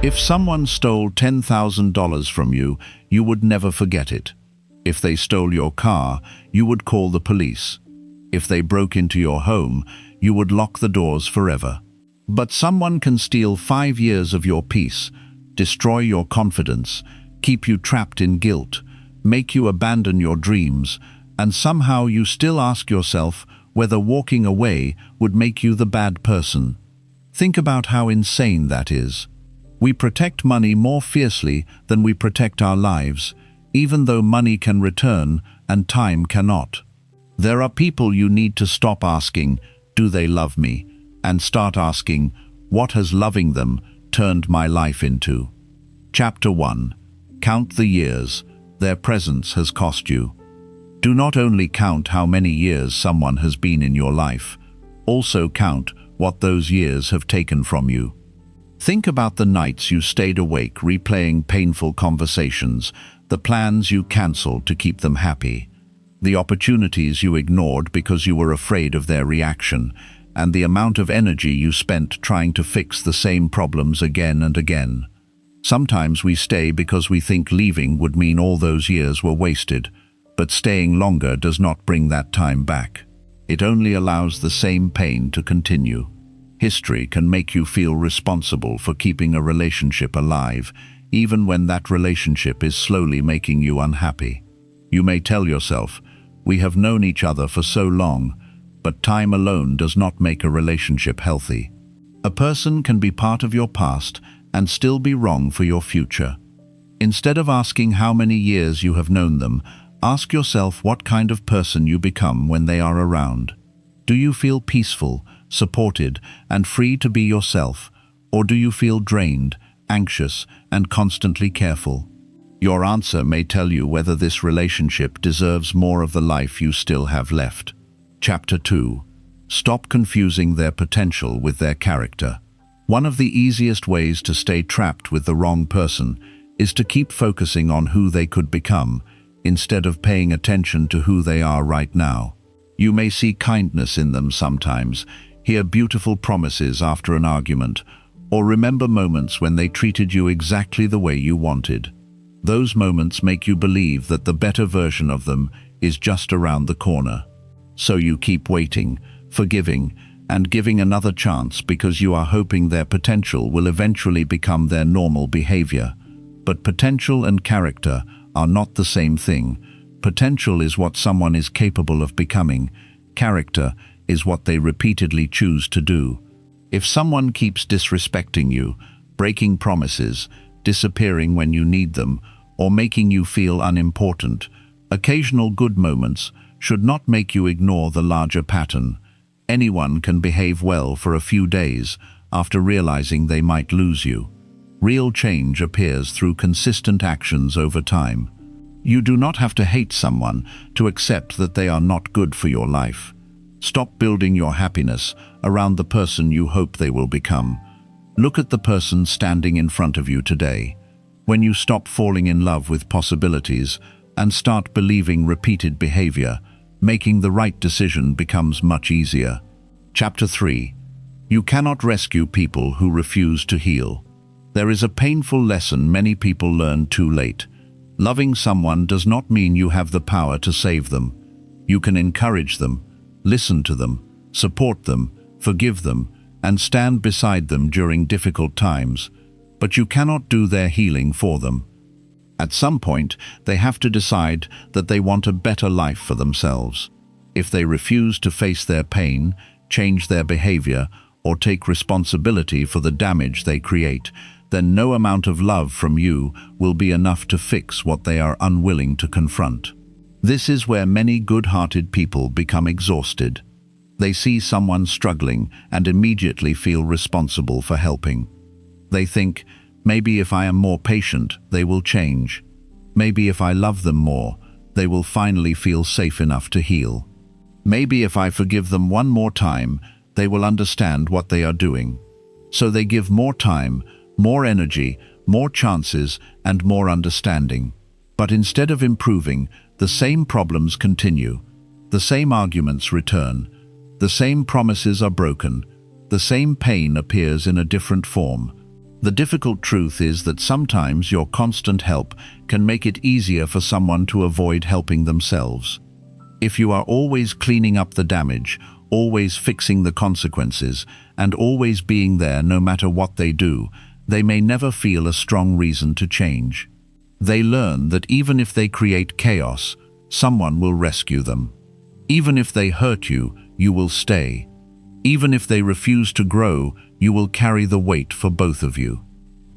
If someone stole $10,000 from you, you would never forget it. If they stole your car, you would call the police. If they broke into your home, you would lock the doors forever. But someone can steal 5 years of your peace, destroy your confidence, keep you trapped in guilt, make you abandon your dreams, and somehow you still ask yourself whether walking away would make you the bad person. Think about how insane that is. We protect money more fiercely than we protect our lives, even though money can return and time cannot. There are people you need to stop asking, "Do they love me?" and start asking, "What has loving them turned my life into?" Chapter 1. Count the years their presence has cost you. Do not only count how many years someone has been in your life, also count what those years have taken from you. Think about the nights you stayed awake replaying painful conversations, the plans you cancelled to keep them happy, the opportunities you ignored because you were afraid of their reaction, and the amount of energy you spent trying to fix the same problems again and again. Sometimes we stay because we think leaving would mean all those years were wasted, but staying longer does not bring that time back. It only allows the same pain to continue. History can make you feel responsible for keeping a relationship alive, even when that relationship is slowly making you unhappy. You may tell yourself, "We have known each other for so long," but time alone does not make a relationship healthy. A person can be part of your past and still be wrong for your future. Instead of asking how many years you have known them, ask yourself what kind of person you become when they are around. Do you feel peaceful, supported, and free to be yourself, or do you feel drained, anxious, and constantly careful? Your answer may tell you whether this relationship deserves more of the life you still have left. Chapter 2. Stop confusing their potential with their character. One of the easiest ways to stay trapped with the wrong person is to keep focusing on who they could become, instead of paying attention to who they are right now. You may see kindness in them sometimes, hear beautiful promises after an argument, or remember moments when they treated you exactly the way you wanted. Those moments make you believe that the better version of them is just around the corner. So you keep waiting, forgiving, and giving another chance because you are hoping their potential will eventually become their normal behavior. But potential and character are not the same thing. Potential is what someone is capable of becoming. Character is what they repeatedly choose to do. If someone keeps disrespecting you, breaking promises, disappearing when you need them, or making you feel unimportant, occasional good moments should not make you ignore the larger pattern. Anyone can behave well for a few days after realizing they might lose you. Real change appears through consistent actions over time. You do not have to hate someone to accept that they are not good for your life. Stop building your happiness around the person you hope they will become. Look at the person standing in front of you today. When you stop falling in love with possibilities and start believing repeated behavior, making the right decision becomes much easier. Chapter 3. You cannot rescue people who refuse to heal. There is a painful lesson many people learn too late. Loving someone does not mean you have the power to save them. You can encourage them, listen to them, support them, forgive them, and stand beside them during difficult times, but you cannot do their healing for them. At some point, they have to decide that they want a better life for themselves. If they refuse to face their pain, change their behavior, or take responsibility for the damage they create, then no amount of love from you will be enough to fix what they are unwilling to confront. This is where many good-hearted people become exhausted. They see someone struggling and immediately feel responsible for helping. They think, maybe if I am more patient, they will change. Maybe if I love them more, they will finally feel safe enough to heal. Maybe if I forgive them one more time, they will understand what they are doing. So they give more time, more energy, more chances, and more understanding. But instead of improving, the same problems continue. The same arguments return. The same promises are broken. The same pain appears in a different form. The difficult truth is that sometimes your constant help can make it easier for someone to avoid helping themselves. If you are always cleaning up the damage, always fixing the consequences, and always being there no matter what they do, they may never feel a strong reason to change. They learn that even if they create chaos, someone will rescue them. Even if they hurt you, you will stay. Even if they refuse to grow, you will carry the weight for both of you.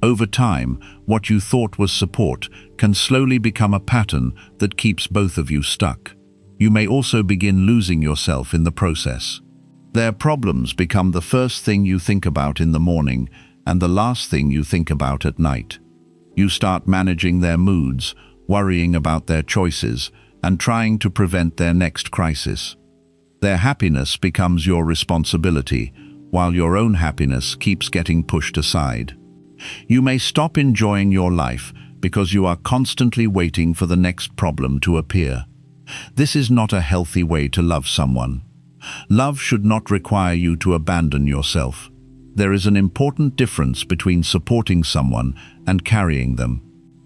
Over time, what you thought was support can slowly become a pattern that keeps both of you stuck. You may also begin losing yourself in the process. Their problems become the first thing you think about in the morning and the last thing you think about at night. You start managing their moods, worrying about their choices, and trying to prevent their next crisis. Their happiness becomes your responsibility, while your own happiness keeps getting pushed aside. You may stop enjoying your life because you are constantly waiting for the next problem to appear. This is not a healthy way to love someone. Love should not require you to abandon yourself. There is an important difference between supporting someone and carrying them.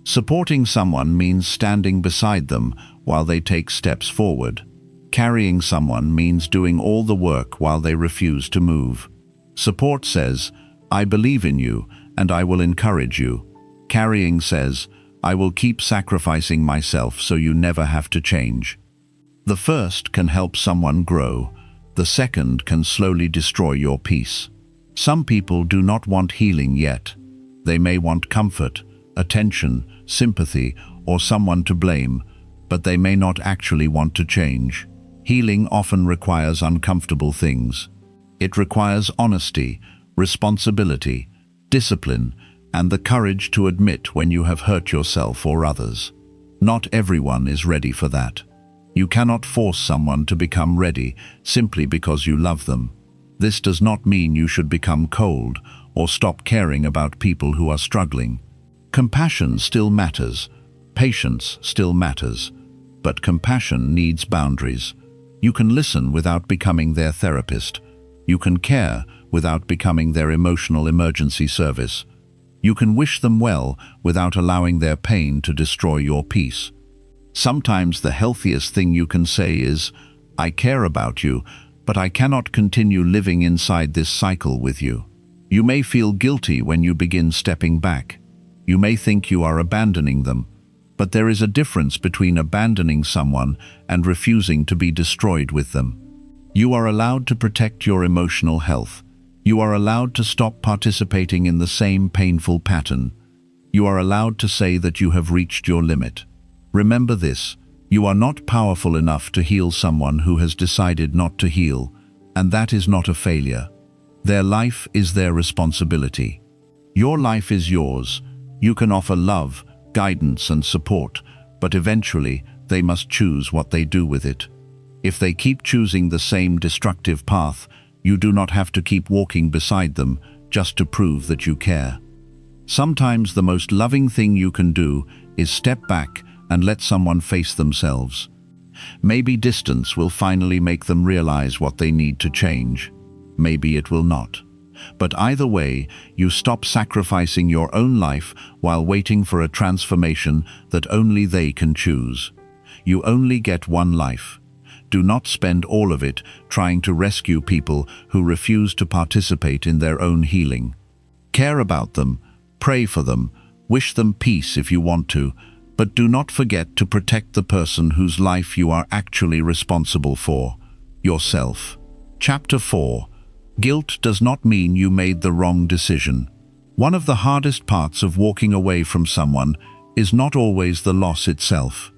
Supporting someone means standing beside them while they take steps forward. Carrying someone means doing all the work while they refuse to move. Support says, "I believe in you and I will encourage you." Carrying says, "I will keep sacrificing myself so you never have to change." The first can help someone grow. The second can slowly destroy your peace. Some people do not want healing yet. They may want comfort, attention, sympathy, or someone to blame, but they may not actually want to change. Healing often requires uncomfortable things. It requires honesty, responsibility, discipline, and the courage to admit when you have hurt yourself or others. Not everyone is ready for that. You cannot force someone to become ready simply because you love them. This does not mean you should become cold or stop caring about people who are struggling. Compassion still matters. Patience still matters. But compassion needs boundaries. You can listen without becoming their therapist. You can care without becoming their emotional emergency service. You can wish them well without allowing their pain to destroy your peace. Sometimes the healthiest thing you can say is, "I care about you, but I cannot continue living inside this cycle with you." You may feel guilty when you begin stepping back. You may think you are abandoning them, but there is a difference between abandoning someone and refusing to be destroyed with them. You are allowed to protect your emotional health. You are allowed to stop participating in the same painful pattern. You are allowed to say that you have reached your limit. Remember this, you are not powerful enough to heal someone who has decided not to heal, and that is not a failure. Their life is their responsibility. Your life is yours. You can offer love, guidance, and support, but eventually they must choose what they do with it. If they keep choosing the same destructive path, you do not have to keep walking beside them just to prove that you care. Sometimes the most loving thing you can do is step back and let someone face themselves. Maybe distance will finally make them realize what they need to change. Maybe it will not. But either way, you stop sacrificing your own life while waiting for a transformation that only they can choose. You only get one life. Do not spend all of it trying to rescue people who refuse to participate in their own healing. Care about them, pray for them, wish them peace if you want to, but do not forget to protect the person whose life you are actually responsible for, yourself. Chapter 4. Guilt does not mean you made the wrong decision. One of the hardest parts of walking away from someone is not always the loss itself.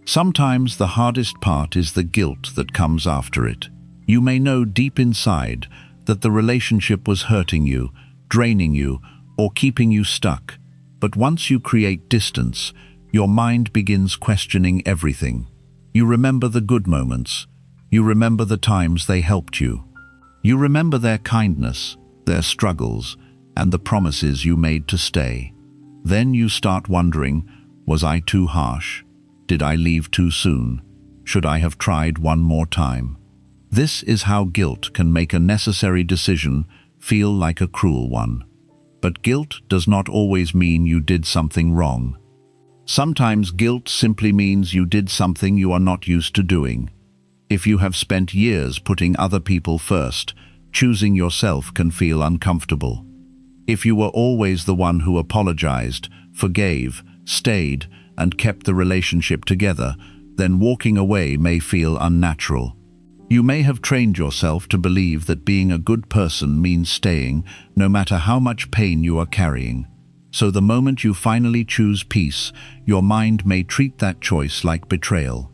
Sometimes the hardest part is the guilt that comes after it. You may know deep inside that the relationship was hurting you, draining you, or keeping you stuck. But once you create distance, your mind begins questioning everything. You remember the good moments. You remember the times they helped you. You remember their kindness, their struggles, and the promises you made to stay. Then you start wondering, was I too harsh? Did I leave too soon? Should I have tried one more time? This is how guilt can make a necessary decision feel like a cruel one. But guilt does not always mean you did something wrong. Sometimes guilt simply means you did something you are not used to doing. If you have spent years putting other people first, choosing yourself can feel uncomfortable. If you were always the one who apologized, forgave, stayed, and kept the relationship together, then walking away may feel unnatural. You may have trained yourself to believe that being a good person means staying, no matter how much pain you are carrying. So the moment you finally choose peace, your mind may treat that choice like betrayal.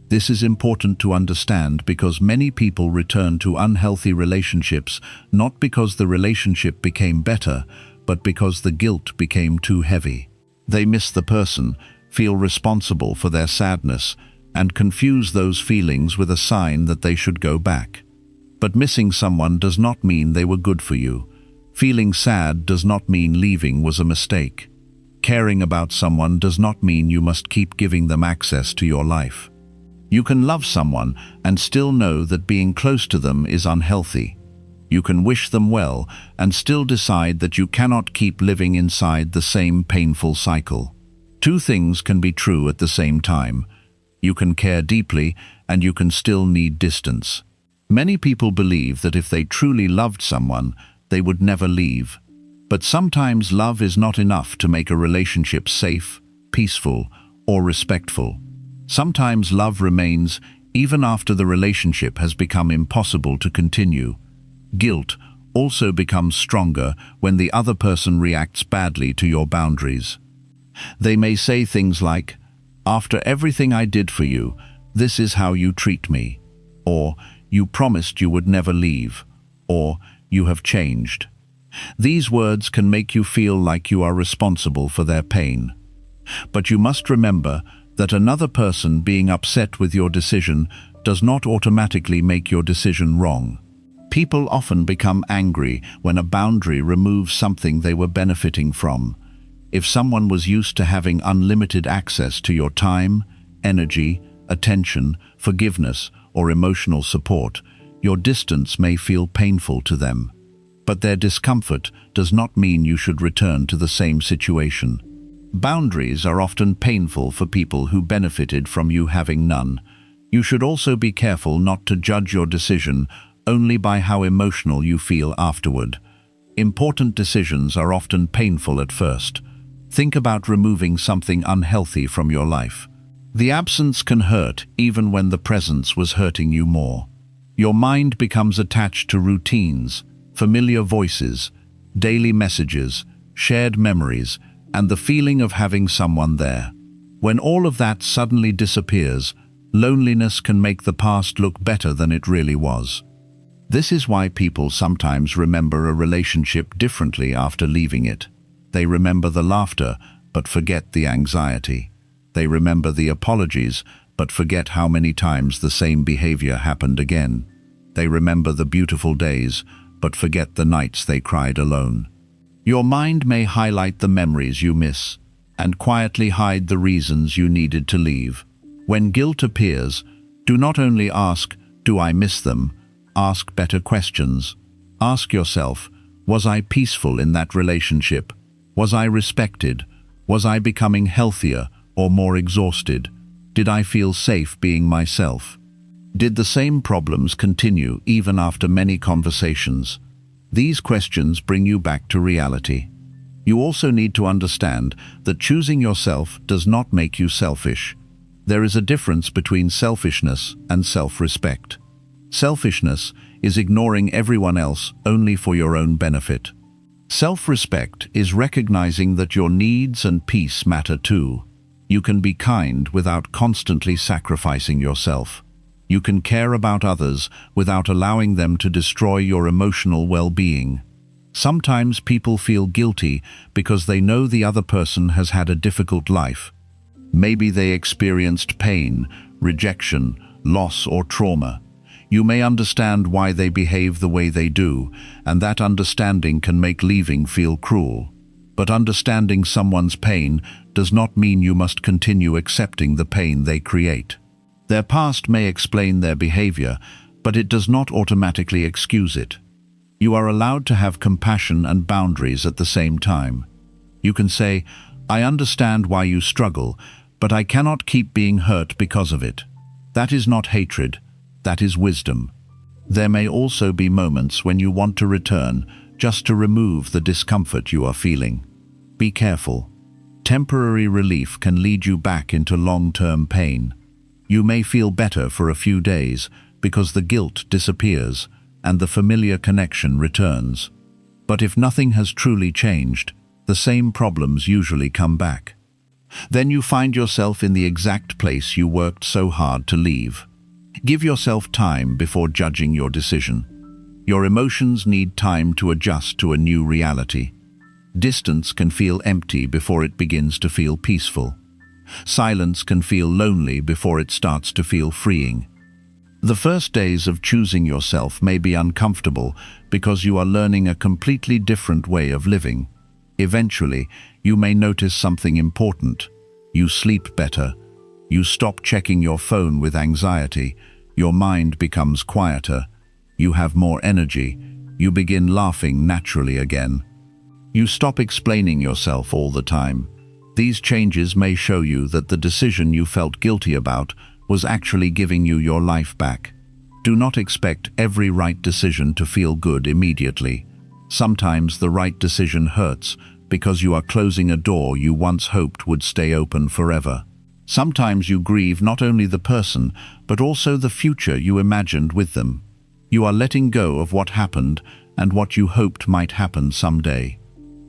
This is important to understand because many people return to unhealthy relationships not because the relationship became better, but because the guilt became too heavy. They miss the person, feel responsible for their sadness, and confuse those feelings with a sign that they should go back. But missing someone does not mean they were good for you. Feeling sad does not mean leaving was a mistake. Caring about someone does not mean you must keep giving them access to your life. You can love someone and still know that being close to them is unhealthy. You can wish them well and still decide that you cannot keep living inside the same painful cycle. Two things can be true at the same time. You can care deeply and you can still need distance. Many people believe that if they truly loved someone, they would never leave. But sometimes love is not enough to make a relationship safe, peaceful, or respectful. Sometimes love remains even after the relationship has become impossible to continue. Guilt also becomes stronger when the other person reacts badly to your boundaries. They may say things like, "After everything I did for you, this is how you treat me," or "You promised you would never leave," or "You have changed." These words can make you feel like you are responsible for their pain. But you must remember that another person being upset with your decision does not automatically make your decision wrong. People often become angry when a boundary removes something they were benefiting from. If someone was used to having unlimited access to your time, energy, attention, forgiveness, or emotional support, your distance may feel painful to them. But their discomfort does not mean you should return to the same situation. Boundaries are often painful for people who benefited from you having none. You should also be careful not to judge your decision only by how emotional you feel afterward. Important decisions are often painful at first. Think about removing something unhealthy from your life. The absence can hurt even when the presence was hurting you more. Your mind becomes attached to routines, familiar voices, daily messages, shared memories, and the feeling of having someone there. When all of that suddenly disappears, loneliness can make the past look better than it really was. This is why people sometimes remember a relationship differently after leaving it. They remember the laughter, but forget the anxiety. They remember the apologies, but forget how many times the same behavior happened again. They remember the beautiful days, but forget the nights they cried alone. Your mind may highlight the memories you miss, and quietly hide the reasons you needed to leave. When guilt appears, do not only ask, "Do I miss them?" Ask better questions. Ask yourself, was I peaceful in that relationship? Was I respected? Was I becoming healthier or more exhausted? Did I feel safe being myself? Did the same problems continue even after many conversations? These questions bring you back to reality. You also need to understand that choosing yourself does not make you selfish. There is a difference between selfishness and self-respect. Selfishness is ignoring everyone else only for your own benefit. Self-respect is recognizing that your needs and peace matter too. You can be kind without constantly sacrificing yourself. You can care about others without allowing them to destroy your emotional well-being. Sometimes people feel guilty because they know the other person has had a difficult life. Maybe they experienced pain, rejection, loss, or trauma. You may understand why they behave the way they do, and that understanding can make leaving feel cruel. But understanding someone's pain does not mean you must continue accepting the pain they create. Their past may explain their behavior, but it does not automatically excuse it. You are allowed to have compassion and boundaries at the same time. You can say, "I understand why you struggle, but I cannot keep being hurt because of it." That is not hatred, that is wisdom. There may also be moments when you want to return, just to remove the discomfort you are feeling. Be careful. Temporary relief can lead you back into long-term pain. You may feel better for a few days because the guilt disappears and the familiar connection returns. But if nothing has truly changed, the same problems usually come back. Then you find yourself in the exact place you worked so hard to leave. Give yourself time before judging your decision. Your emotions need time to adjust to a new reality. Distance can feel empty before it begins to feel peaceful. Silence can feel lonely before it starts to feel freeing. The first days of choosing yourself may be uncomfortable because you are learning a completely different way of living. Eventually, you may notice something important. You sleep better. You stop checking your phone with anxiety. Your mind becomes quieter. You have more energy. You begin laughing naturally again. You stop explaining yourself all the time. These changes may show you that the decision you felt guilty about was actually giving you your life back. Do not expect every right decision to feel good immediately. Sometimes the right decision hurts because you are closing a door you once hoped would stay open forever. Sometimes you grieve not only the person, but also the future you imagined with them. You are letting go of what happened and what you hoped might happen someday.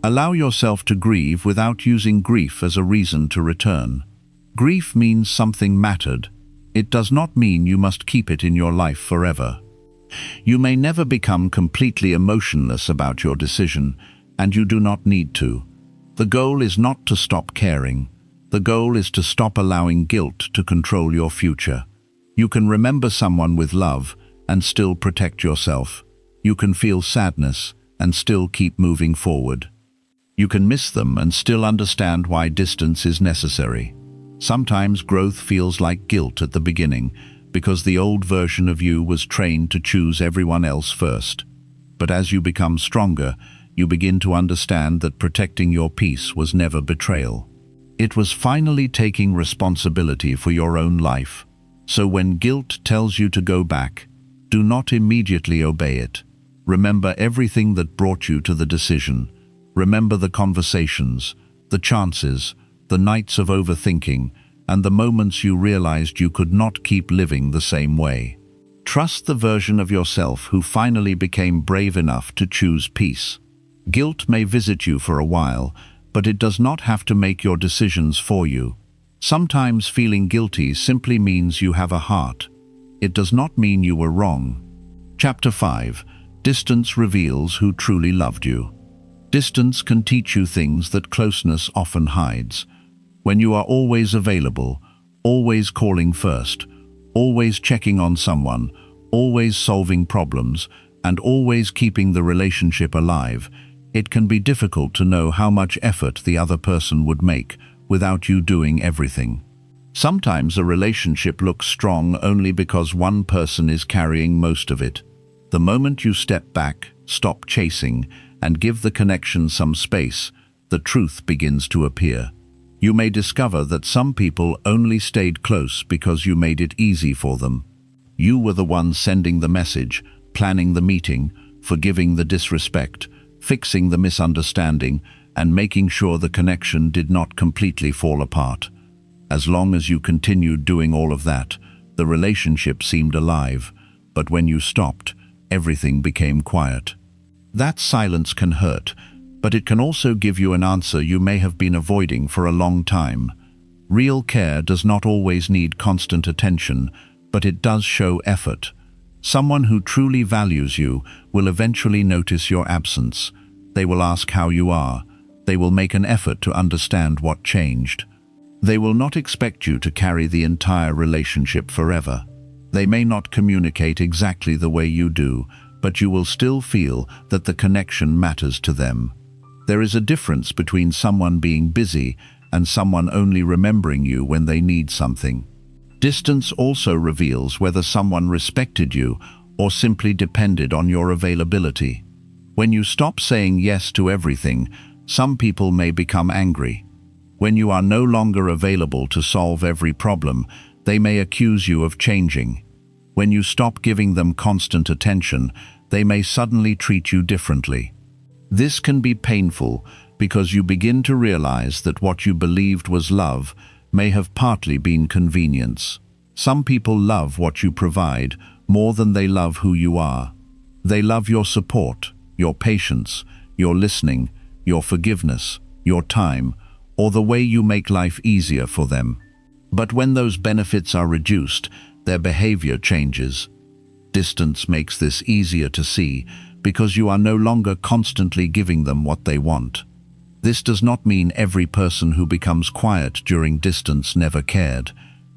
Allow yourself to grieve without using grief as a reason to return. Grief means something mattered. It does not mean you must keep it in your life forever. You may never become completely emotionless about your decision, and you do not need to. The goal is not to stop caring. The goal is to stop allowing guilt to control your future. You can remember someone with love and still protect yourself. You can feel sadness and still keep moving forward. You can miss them and still understand why distance is necessary. Sometimes growth feels like guilt at the beginning because the old version of you was trained to choose everyone else first. But as you become stronger, you begin to understand that protecting your peace was never betrayal. It was finally taking responsibility for your own life. So when guilt tells you to go back, do not immediately obey it. Remember everything that brought you to the decision. Remember the conversations, the chances, the nights of overthinking, and the moments you realized you could not keep living the same way. Trust the version of yourself who finally became brave enough to choose peace. Guilt may visit you for a while, but it does not have to make your decisions for you. Sometimes feeling guilty simply means you have a heart. It does not mean you were wrong. Chapter 5. Distance reveals who truly loved you. Distance can teach you things that closeness often hides. When you are always available, always calling first, always checking on someone, always solving problems, and always keeping the relationship alive, it can be difficult to know how much effort the other person would make without you doing everything. Sometimes a relationship looks strong only because one person is carrying most of it. The moment you step back, stop chasing, and give the connection some space, the truth begins to appear. You may discover that some people only stayed close because you made it easy for them. You were the one sending the message, planning the meeting, forgiving the disrespect, fixing the misunderstanding, and making sure the connection did not completely fall apart. As long as you continued doing all of that, the relationship seemed alive, but when you stopped, everything became quiet. That silence can hurt, but it can also give you an answer you may have been avoiding for a long time. Real care does not always need constant attention, but it does show effort. Someone who truly values you will eventually notice your absence. They will ask how you are. They will make an effort to understand what changed. They will not expect you to carry the entire relationship forever. They may not communicate exactly the way you do, but you will still feel that the connection matters to them. There is a difference between someone being busy and someone only remembering you when they need something. Distance also reveals whether someone respected you or simply depended on your availability. When you stop saying yes to everything, some people may become angry. When you are no longer available to solve every problem, they may accuse you of changing. When you stop giving them constant attention, they may suddenly treat you differently. This can be painful because you begin to realize that what you believed was love may have partly been convenience. Some people love what you provide more than they love who you are. They love your support, your patience, your listening, your forgiveness, your time, or the way you make life easier for them. But when those benefits are reduced, their behavior changes. Distance makes this easier to see because you are no longer constantly giving them what they want. This does not mean every person who becomes quiet during distance never cared.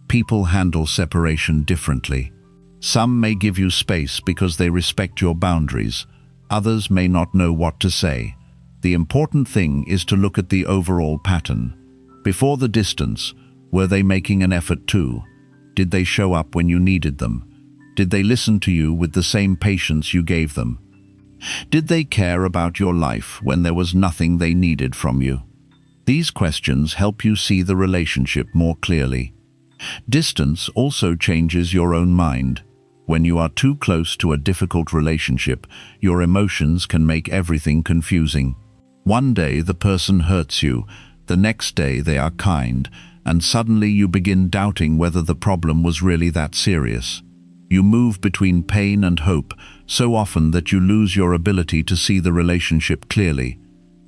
People handle separation differently. Some may give you space because they respect your boundaries. Others may not know what to say. The important thing is to look at the overall pattern. Before the distance, were they making an effort too? Did they show up when you needed them? Did they listen to you with the same patience you gave them? Did they care about your life when there was nothing they needed from you? These questions help you see the relationship more clearly. Distance also changes your own mind. When you are too close to a difficult relationship, your emotions can make everything confusing. One day the person hurts you, the next day they are kind, and suddenly you begin doubting whether the problem was really that serious. You move between pain and hope so often that you lose your ability to see the relationship clearly.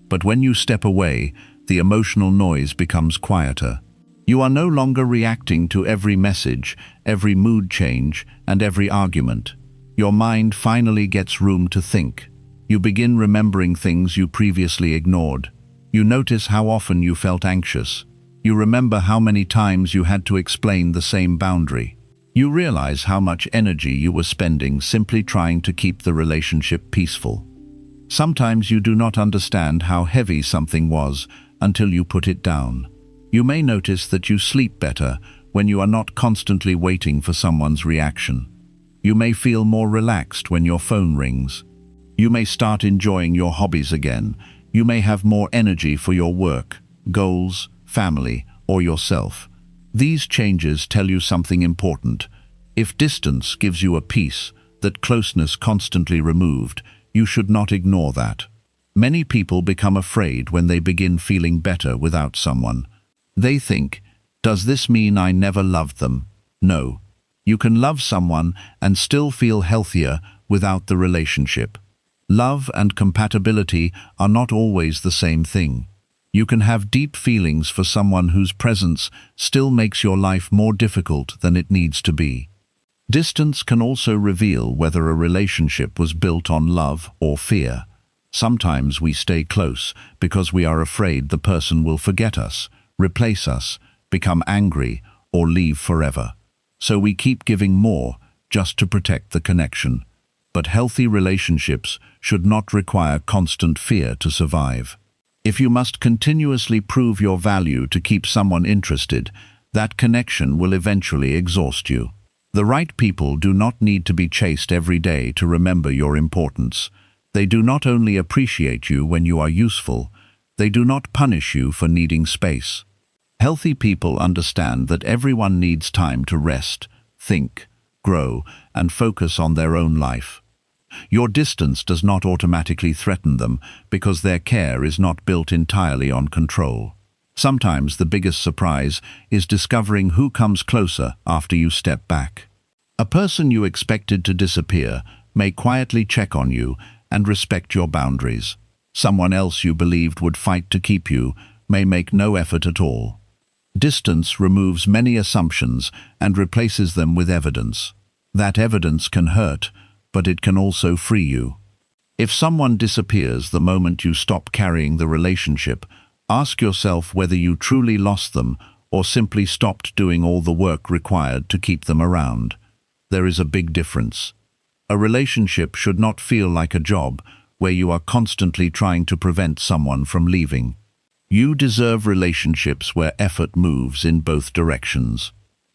But when you step away, the emotional noise becomes quieter. You are no longer reacting to every message, every mood change, and every argument. Your mind finally gets room to think. You begin remembering things you previously ignored. You notice how often you felt anxious. You remember how many times you had to explain the same boundary. You realize how much energy you were spending simply trying to keep the relationship peaceful. Sometimes you do not understand how heavy something was until you put it down. You may notice that you sleep better when you are not constantly waiting for someone's reaction. You may feel more relaxed when your phone rings. You may start enjoying your hobbies again. You may have more energy for your work, goals, family, or yourself. These changes tell you something important. If distance gives you a peace that closeness constantly removed, you should not ignore that. Many people become afraid when they begin feeling better without someone. They think, does this mean I never loved them? No. You can love someone and still feel healthier without the relationship. Love and compatibility are not always the same thing. You can have deep feelings for someone whose presence still makes your life more difficult than it needs to be. Distance can also reveal whether a relationship was built on love or fear. Sometimes we stay close because we are afraid the person will forget us, replace us, become angry, or leave forever. So we keep giving more just to protect the connection. But healthy relationships should not require constant fear to survive. If you must continuously prove your value to keep someone interested, that connection will eventually exhaust you. The right people do not need to be chased every day to remember your importance. They do not only appreciate you when you are useful, they do not punish you for needing space. Healthy people understand that everyone needs time to rest, think, grow, and focus on their own life. Your distance does not automatically threaten them because their care is not built entirely on control. Sometimes the biggest surprise is discovering who comes closer after you step back. A person you expected to disappear may quietly check on you and respect your boundaries. Someone else you believed would fight to keep you may make no effort at all. Distance removes many assumptions and replaces them with evidence. That evidence can hurt, but it can also free you. If someone disappears the moment you stop carrying the relationship, ask yourself whether you truly lost them or simply stopped doing all the work required to keep them around. There is a big difference. A relationship should not feel like a job where you are constantly trying to prevent someone from leaving. You deserve relationships where effort moves in both directions.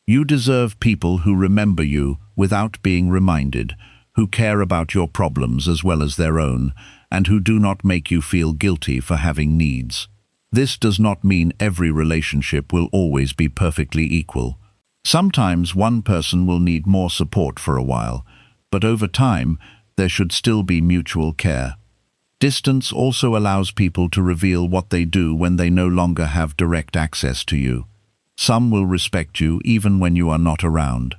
You deserve people who remember you without being reminded, who care about your problems as well as their own, and who do not make you feel guilty for having needs. This does not mean every relationship will always be perfectly equal. Sometimes one person will need more support for a while, but over time, there should still be mutual care. Distance also allows people to reveal what they do when they no longer have direct access to you. Some will respect you even when you are not around.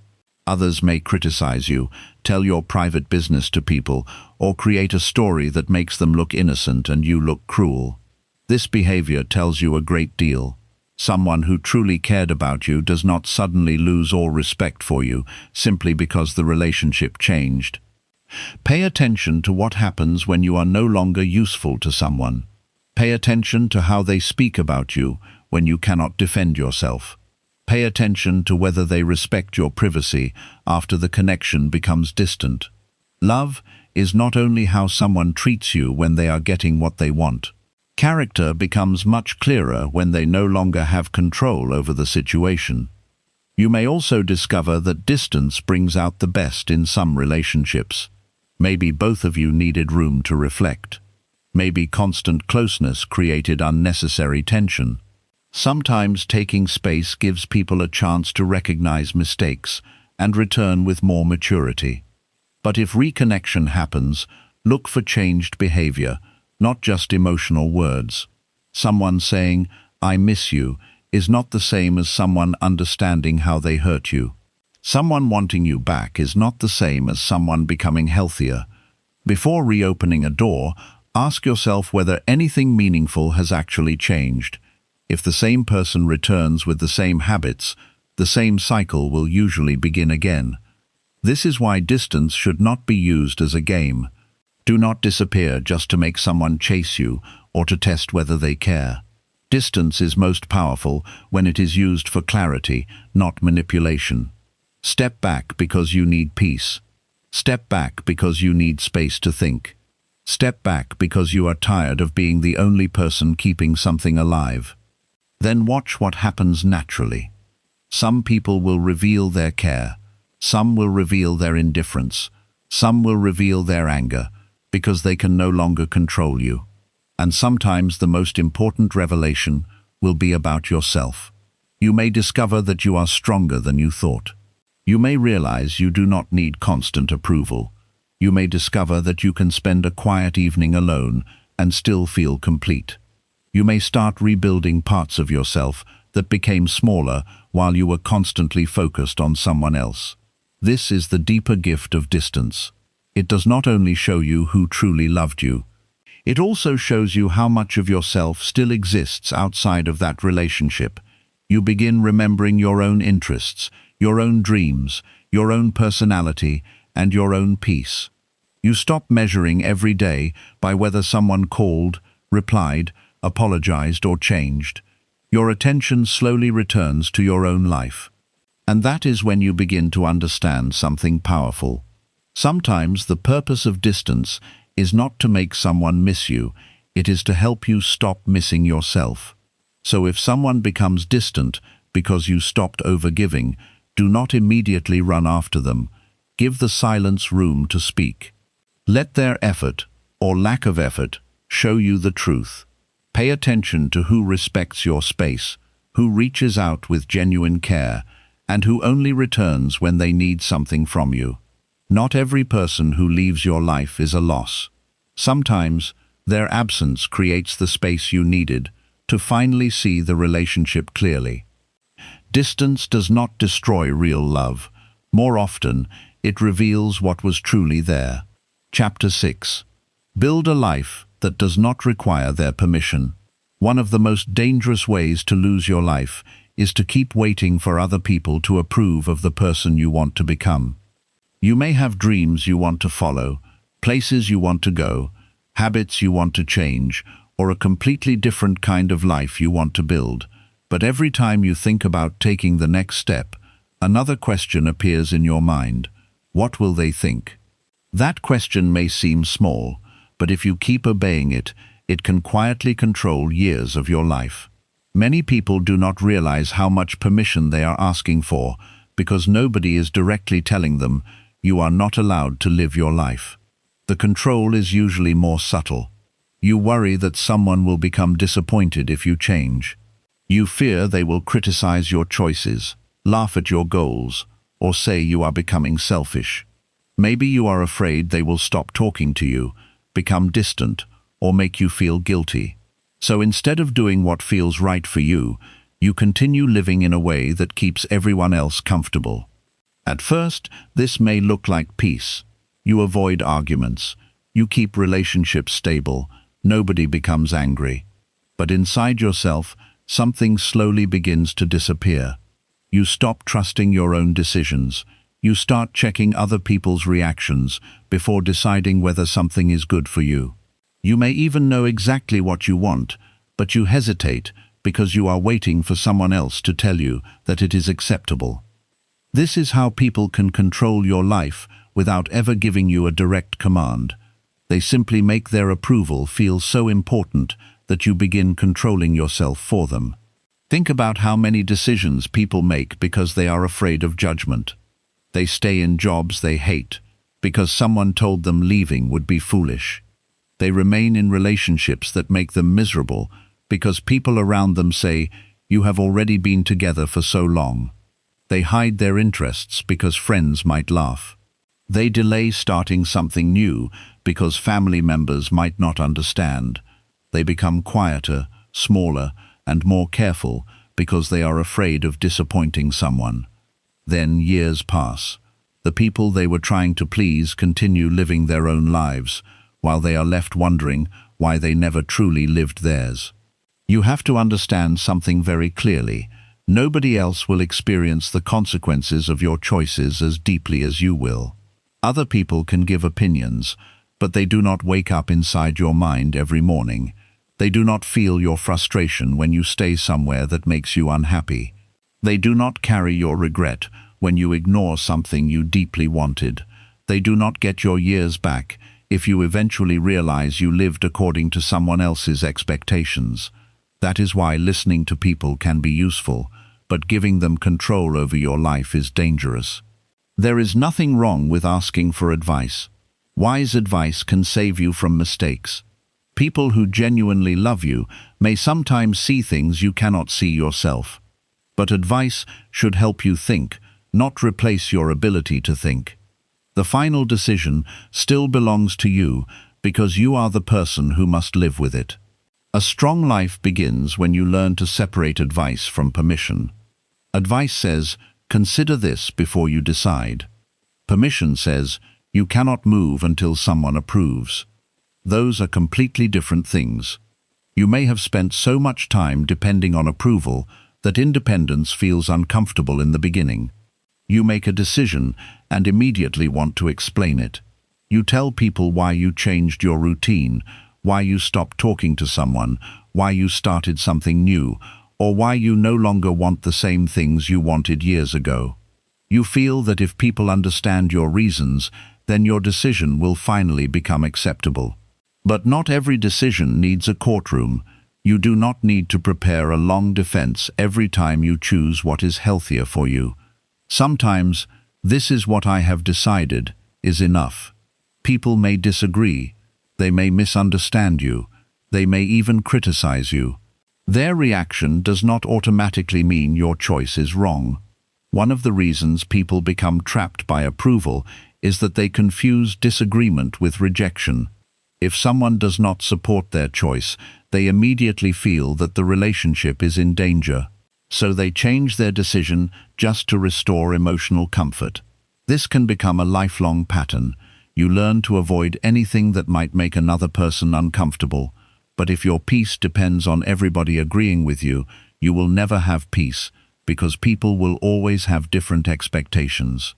Others may criticize you, tell your private business to people, or create a story that makes them look innocent and you look cruel. This behavior tells you a great deal. Someone who truly cared about you does not suddenly lose all respect for you simply because the relationship changed. Pay attention to what happens when you are no longer useful to someone. Pay attention to how they speak about you when you cannot defend yourself. Pay attention to whether they respect your privacy after the connection becomes distant. Love is not only how someone treats you when they are getting what they want. Character becomes much clearer when they no longer have control over the situation. You may also discover that distance brings out the best in some relationships. Maybe both of you needed room to reflect. Maybe constant closeness created unnecessary tension. Sometimes taking space gives people a chance to recognize mistakes and return with more maturity. But if reconnection happens, look for changed behavior, not just emotional words. Someone saying, "I miss you," is not the same as someone understanding how they hurt you. Someone wanting you back is not the same as someone becoming healthier. Before reopening a door, ask yourself whether anything meaningful has actually changed. If the same person returns with the same habits, the same cycle will usually begin again. This is why distance should not be used as a game. Do not disappear just to make someone chase you or to test whether they care. Distance is most powerful when it is used for clarity, not manipulation. Step back because you need peace. Step back because you need space to think. Step back because you are tired of being the only person keeping something alive. Then watch what happens naturally. Some people will reveal their care. Some will reveal their indifference. Some will reveal their anger because they can no longer control you. And sometimes the most important revelation will be about yourself. You may discover that you are stronger than you thought. You may realize you do not need constant approval. You may discover that you can spend a quiet evening alone and still feel complete. You may start rebuilding parts of yourself that became smaller while you were constantly focused on someone else. This is the deeper gift of distance. It does not only show you who truly loved you, it also shows you how much of yourself still exists outside of that relationship. You begin remembering your own interests, your own dreams, your own personality, and your own peace. You stop measuring every day by whether someone called, replied, apologized, or changed. Your attention slowly returns to your own life. And that is when you begin to understand something powerful. Sometimes the purpose of distance is not to make someone miss you, it is to help you stop missing yourself. So if someone becomes distant because you stopped overgiving, do not immediately run after them. Give the silence room to speak. Let their effort, or lack of effort, show you the truth. Pay attention to who respects your space, who reaches out with genuine care, and who only returns when they need something from you. Not every person who leaves your life is a loss. Sometimes, their absence creates the space you needed to finally see the relationship clearly. Distance does not destroy real love. More often, it reveals what was truly there. Chapter 6. Build a life that does not require their permission. One of the most dangerous ways to lose your life is to keep waiting for other people to approve of the person you want to become. You may have dreams you want to follow, places you want to go, habits you want to change, or a completely different kind of life you want to build. But every time you think about taking the next step, another question appears in your mind. What will they think? That question may seem small, but if you keep obeying it, it can quietly control years of your life. Many people do not realize how much permission they are asking for, because nobody is directly telling them, you are not allowed to live your life. The control is usually more subtle. You worry that someone will become disappointed if you change. You fear they will criticize your choices, laugh at your goals, or say you are becoming selfish. Maybe you are afraid they will stop talking to you, become distant, or make you feel guilty. So instead of doing what feels right for you, you continue living in a way that keeps everyone else comfortable. At first, this may look like peace. You avoid arguments. You keep relationships stable. Nobody becomes angry. But inside yourself, something slowly begins to disappear. You stop trusting your own decisions. You start checking other people's reactions before deciding whether something is good for you. You may even know exactly what you want, but you hesitate because you are waiting for someone else to tell you that it is acceptable. This is how people can control your life without ever giving you a direct command. They simply make their approval feel so important that you begin controlling yourself for them. Think about how many decisions people make because they are afraid of judgment. They stay in jobs they hate because someone told them leaving would be foolish. They remain in relationships that make them miserable because people around them say, "You have already been together for so long." They hide their interests because friends might laugh. They delay starting something new because family members might not understand. They become quieter, smaller, and more careful because they are afraid of disappointing someone. Then years pass. The people they were trying to please continue living their own lives, while they are left wondering why they never truly lived theirs. You have to understand something very clearly. Nobody else will experience the consequences of your choices as deeply as you will. Other people can give opinions, but they do not wake up inside your mind every morning. They do not feel your frustration when you stay somewhere that makes you unhappy. They do not carry your regret when you ignore something you deeply wanted. They do not get your years back if you eventually realize you lived according to someone else's expectations. That is why listening to people can be useful, but giving them control over your life is dangerous. There is nothing wrong with asking for advice. Wise advice can save you from mistakes. People who genuinely love you may sometimes see things you cannot see yourself. But advice should help you think, not replace your ability to think. The final decision still belongs to you because you are the person who must live with it. A strong life begins when you learn to separate advice from permission. Advice says, "Consider this before you decide." Permission says, "You cannot move until someone approves." Those are completely different things. You may have spent so much time depending on approval that independence feels uncomfortable in the beginning. You make a decision and immediately want to explain it. You tell people why you changed your routine, why you stopped talking to someone, why you started something new, or why you no longer want the same things you wanted years ago. You feel that if people understand your reasons, then your decision will finally become acceptable. But not every decision needs a courtroom. You do not need to prepare a long defense every time you choose what is healthier for you. Sometimes, "This is what I have decided," is enough. People may disagree. They may misunderstand you. They may even criticize you. Their reaction does not automatically mean your choice is wrong. One of the reasons people become trapped by approval is that they confuse disagreement with rejection. If someone does not support their choice, they immediately feel that the relationship is in danger. So they change their decision just to restore emotional comfort. This can become a lifelong pattern. You learn to avoid anything that might make another person uncomfortable. But if your peace depends on everybody agreeing with you, you will never have peace, because people will always have different expectations.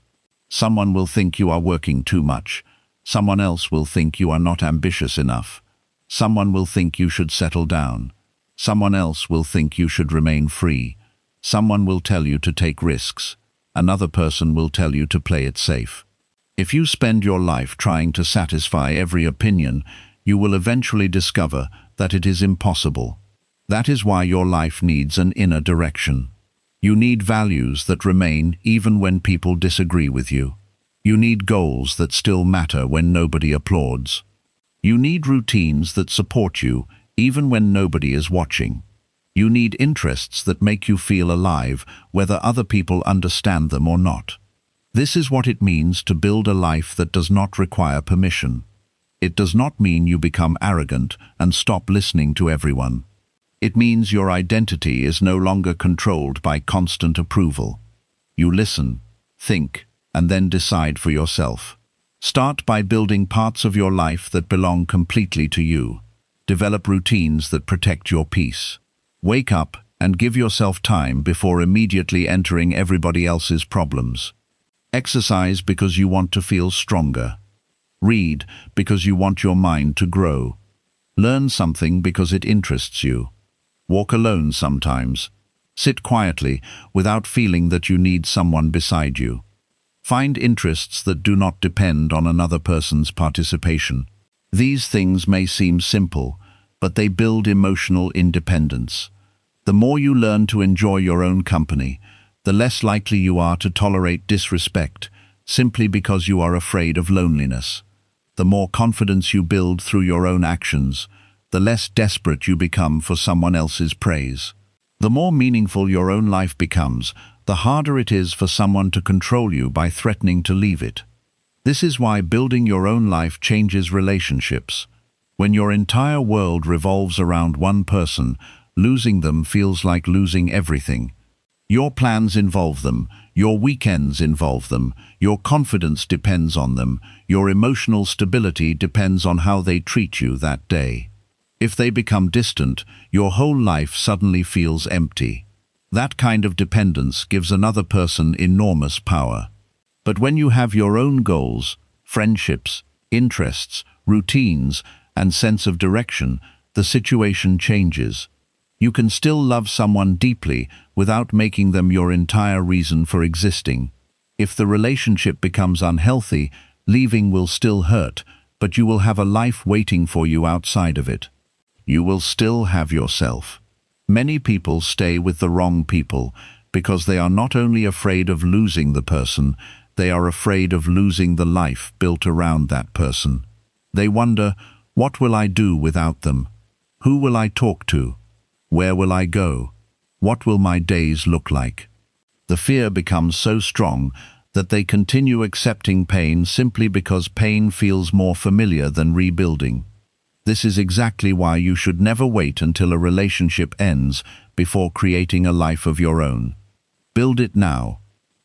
Someone will think you are working too much. Someone else will think you are not ambitious enough. Someone will think you should settle down. Someone else will think you should remain free. Someone will tell you to take risks. Another person will tell you to play it safe. If you spend your life trying to satisfy every opinion, you will eventually discover that it is impossible. That is why your life needs an inner direction. You need values that remain even when people disagree with you. You need goals that still matter when nobody applauds. You need routines that support you even when nobody is watching. You need interests that make you feel alive, whether other people understand them or not. This is what it means to build a life that does not require permission. It does not mean you become arrogant and stop listening to everyone. It means your identity is no longer controlled by constant approval. You listen, think, and then decide for yourself. Start by building parts of your life that belong completely to you. Develop routines that protect your peace. Wake up and give yourself time before immediately entering everybody else's problems. Exercise because you want to feel stronger. Read because you want your mind to grow. Learn something because it interests you. Walk alone sometimes. Sit quietly without feeling that you need someone beside you. Find interests that do not depend on another person's participation. These things may seem simple, but they build emotional independence. The more you learn to enjoy your own company, the less likely you are to tolerate disrespect simply because you are afraid of loneliness. The more confidence you build through your own actions, the less desperate you become for someone else's praise. The more meaningful your own life becomes, the harder it is for someone to control you by threatening to leave it. This is why building your own life changes relationships. When your entire world revolves around one person, losing them feels like losing everything. Your plans involve them, your weekends involve them, your confidence depends on them, your emotional stability depends on how they treat you that day. If they become distant, your whole life suddenly feels empty. That kind of dependence gives another person enormous power. But when you have your own goals, friendships, interests, routines, and sense of direction, the situation changes. You can still love someone deeply without making them your entire reason for existing. If the relationship becomes unhealthy, leaving will still hurt, but you will have a life waiting for you outside of it. You will still have yourself. Many people stay with the wrong people because they are not only afraid of losing the person, they are afraid of losing the life built around that person. They wonder, what will I do without them? Who will I talk to? Where will I go? What will my days look like? The fear becomes so strong that they continue accepting pain simply because pain feels more familiar than rebuilding. This is exactly why you should never wait until a relationship ends before creating a life of your own. Build it now.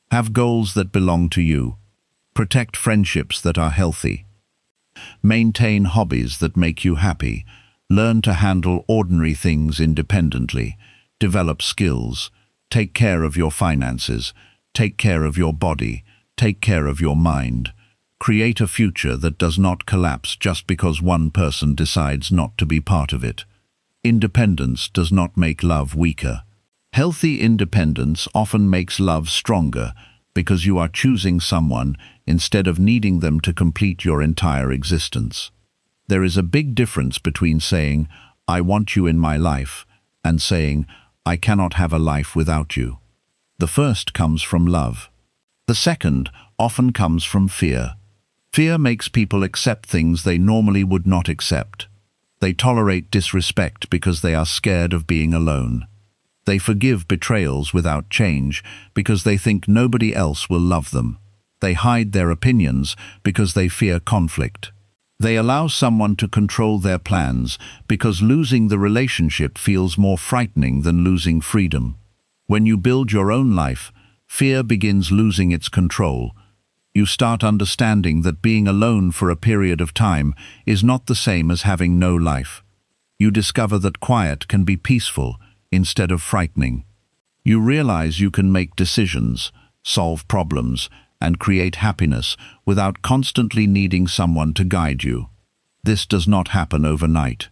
Have goals that belong to you. Protect friendships that are healthy. Maintain hobbies that make you happy. Learn to handle ordinary things independently. Develop skills. Take care of your finances. Take care of your body. Take care of your mind. Create a future that does not collapse just because one person decides not to be part of it. Independence does not make love weaker. Healthy independence often makes love stronger because you are choosing someone instead of needing them to complete your entire existence. There is a big difference between saying, "I want you in my life," and saying, "I cannot have a life without you." The first comes from love. The second often comes from fear. Fear makes people accept things they normally would not accept. They tolerate disrespect because they are scared of being alone. They forgive betrayals without change because they think nobody else will love them. They hide their opinions because they fear conflict. They allow someone to control their plans because losing the relationship feels more frightening than losing freedom. When you build your own life, fear begins losing its control. You start understanding that being alone for a period of time is not the same as having no life. You discover that quiet can be peaceful instead of frightening. You realize you can make decisions, solve problems, and create happiness without constantly needing someone to guide you. This does not happen overnight.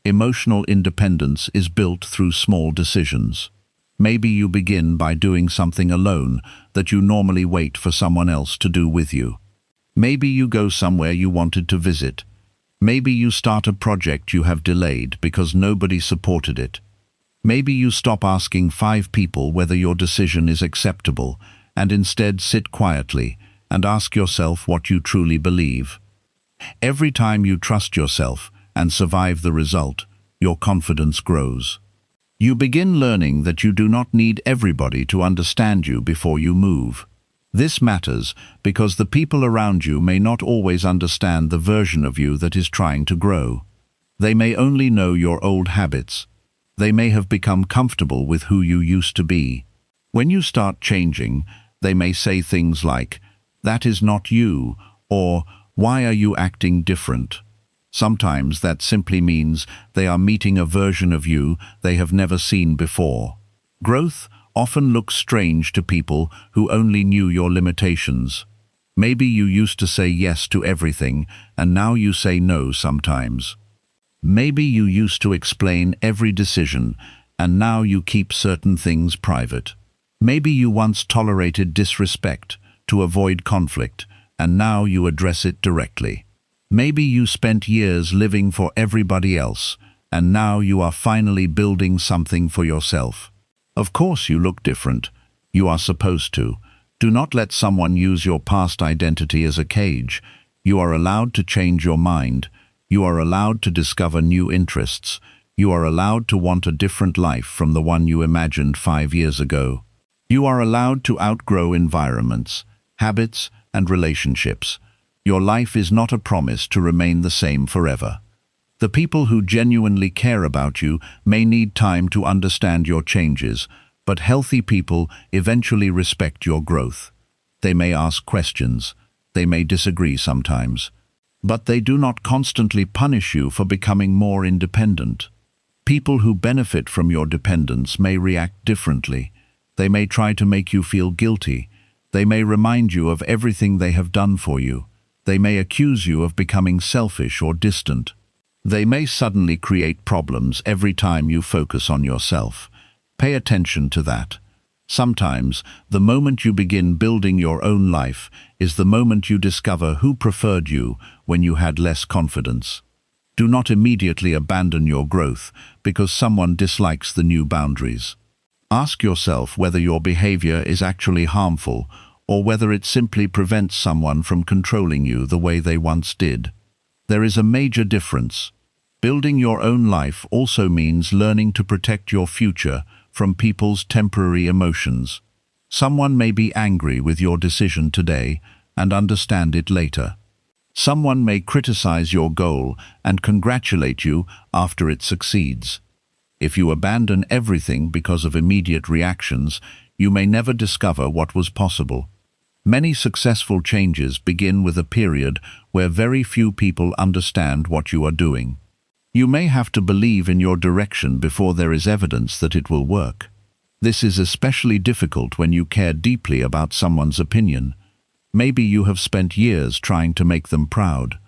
Emotional independence is built through small decisions. Maybe you begin by doing something alone that you normally wait for someone else to do with you. Maybe you go somewhere you wanted to visit. Maybe you start a project you have delayed because nobody supported it. Maybe you stop asking 5 people whether your decision is acceptable and instead sit quietly and ask yourself what you truly believe. Every time you trust yourself and survive the result, your confidence grows. You begin learning that you do not need everybody to understand you before you move. This matters because the people around you may not always understand the version of you that is trying to grow. They may only know your old habits. They may have become comfortable with who you used to be. When you start changing, they may say things like, "That is not you," or "Why are you acting different?" Sometimes that simply means they are meeting a version of you they have never seen before. Growth often looks strange to people who only knew your limitations. Maybe you used to say yes to everything, and now you say no sometimes. Maybe you used to explain every decision, and now you keep certain things private. Maybe you once tolerated disrespect to avoid conflict, and now you address it directly. Maybe you spent years living for everybody else, and now you are finally building something for yourself. Of course you look different. You are supposed to. Do not let someone use your past identity as a cage. You are allowed to change your mind. You are allowed to discover new interests. You are allowed to want a different life from the one you imagined 5 years ago. You are allowed to outgrow environments, habits, and relationships. Your life is not a promise to remain the same forever. The people who genuinely care about you may need time to understand your changes, but healthy people eventually respect your growth. They may ask questions. They may disagree sometimes. But they do not constantly punish you for becoming more independent. People who benefit from your dependence may react differently. They may try to make you feel guilty. They may remind you of everything they have done for you. They may accuse you of becoming selfish or distant. They may suddenly create problems every time you focus on yourself. Pay attention to that. Sometimes, the moment you begin building your own life is the moment you discover who preferred you when you had less confidence. Do not immediately abandon your growth because someone dislikes the new boundaries. Ask yourself whether your behavior is actually harmful or whether it simply prevents someone from controlling you the way they once did. There is a major difference. Building your own life also means learning to protect your future from people's temporary emotions. Someone may be angry with your decision today and understand it later. Someone may criticize your goal and congratulate you after it succeeds. If you abandon everything because of immediate reactions, you may never discover what was possible. Many successful changes begin with a period where very few people understand what you are doing. You may have to believe in your direction before there is evidence that it will work. This is especially difficult when you care deeply about someone's opinion. Maybe you have spent years trying to make them proud.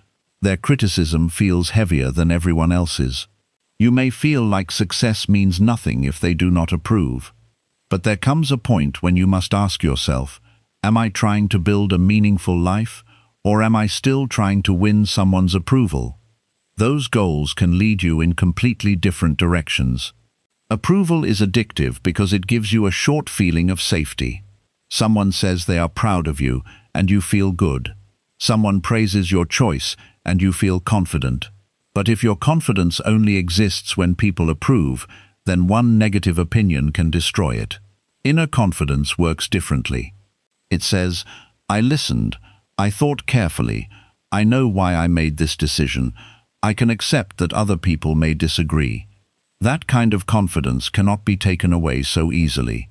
Their criticism feels heavier than everyone else's. You may feel like success means nothing if they do not approve. But there comes a point when you must ask yourself, am I trying to build a meaningful life, or am I still trying to win someone's approval? Those goals can lead you in completely different directions. Approval is addictive because it gives you a short feeling of safety. Someone says they are proud of you, and you feel good. Someone praises your choice, and you feel confident. But if your confidence only exists when people approve, then one negative opinion can destroy it. Inner confidence works differently. It says, I listened, I thought carefully, I know why I made this decision, I can accept that other people may disagree. That kind of confidence cannot be taken away so easily.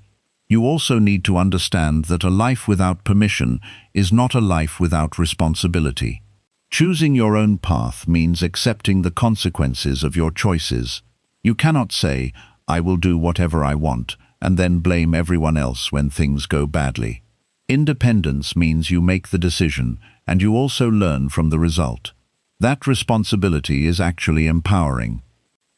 You also need to understand that a life without permission is not a life without responsibility. Choosing your own path means accepting the consequences of your choices. You cannot say, I will do whatever I want, and then blame everyone else when things go badly. Independence means you make the decision, and you also learn from the result. That responsibility is actually empowering.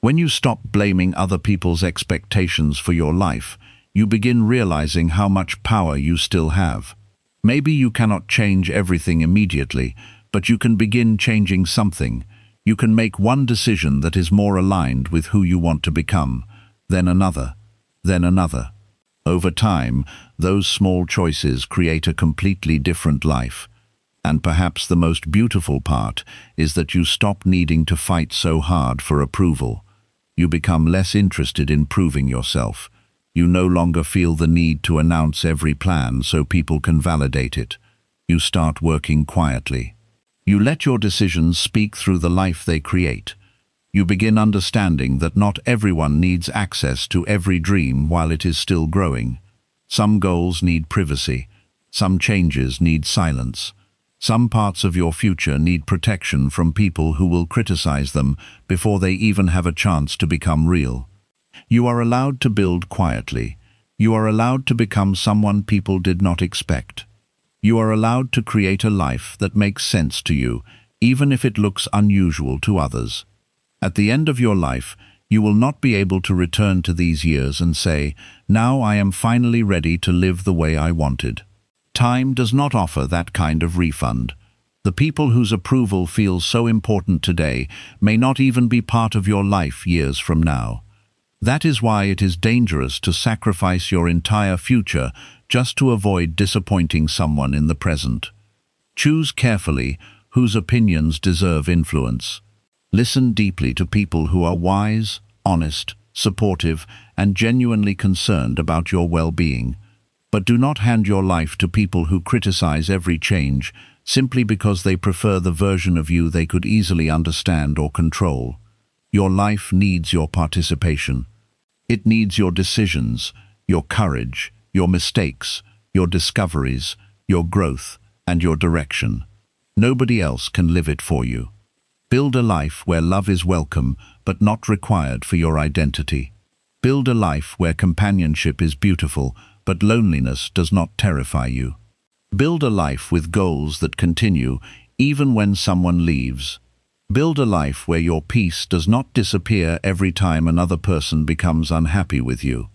When you stop blaming other people's expectations for your life, you begin realizing how much power you still have. Maybe you cannot change everything immediately, but you can begin changing something. You can make one decision that is more aligned with who you want to become, then another, then another. Over time, those small choices create a completely different life. And perhaps the most beautiful part is that you stop needing to fight so hard for approval. You become less interested in proving yourself. You no longer feel the need to announce every plan so people can validate it. You start working quietly. You let your decisions speak through the life they create. You begin understanding that not everyone needs access to every dream while it is still growing. Some goals need privacy. Some changes need silence. Some parts of your future need protection from people who will criticize them before they even have a chance to become real. You are allowed to build quietly. You are allowed to become someone people did not expect. You are allowed to create a life that makes sense to you, even if it looks unusual to others. At the end of your life, you will not be able to return to these years and say, "Now I am finally ready to live the way I wanted." Time does not offer that kind of refund. The people whose approval feels so important today may not even be part of your life years from now. That is why it is dangerous to sacrifice your entire future just to avoid disappointing someone in the present. Choose carefully whose opinions deserve influence. Listen deeply to people who are wise, honest, supportive, and genuinely concerned about your well-being. But do not hand your life to people who criticize every change simply because they prefer the version of you they could easily understand or control. Your life needs your participation. It needs your decisions, your courage, your mistakes, your discoveries, your growth, and your direction. Nobody else can live it for you. Build a life where love is welcome but not required for your identity. Build a life where companionship is beautiful but loneliness does not terrify you. Build a life with goals that continue even when someone leaves. Build a life where your peace does not disappear every time another person becomes unhappy with you.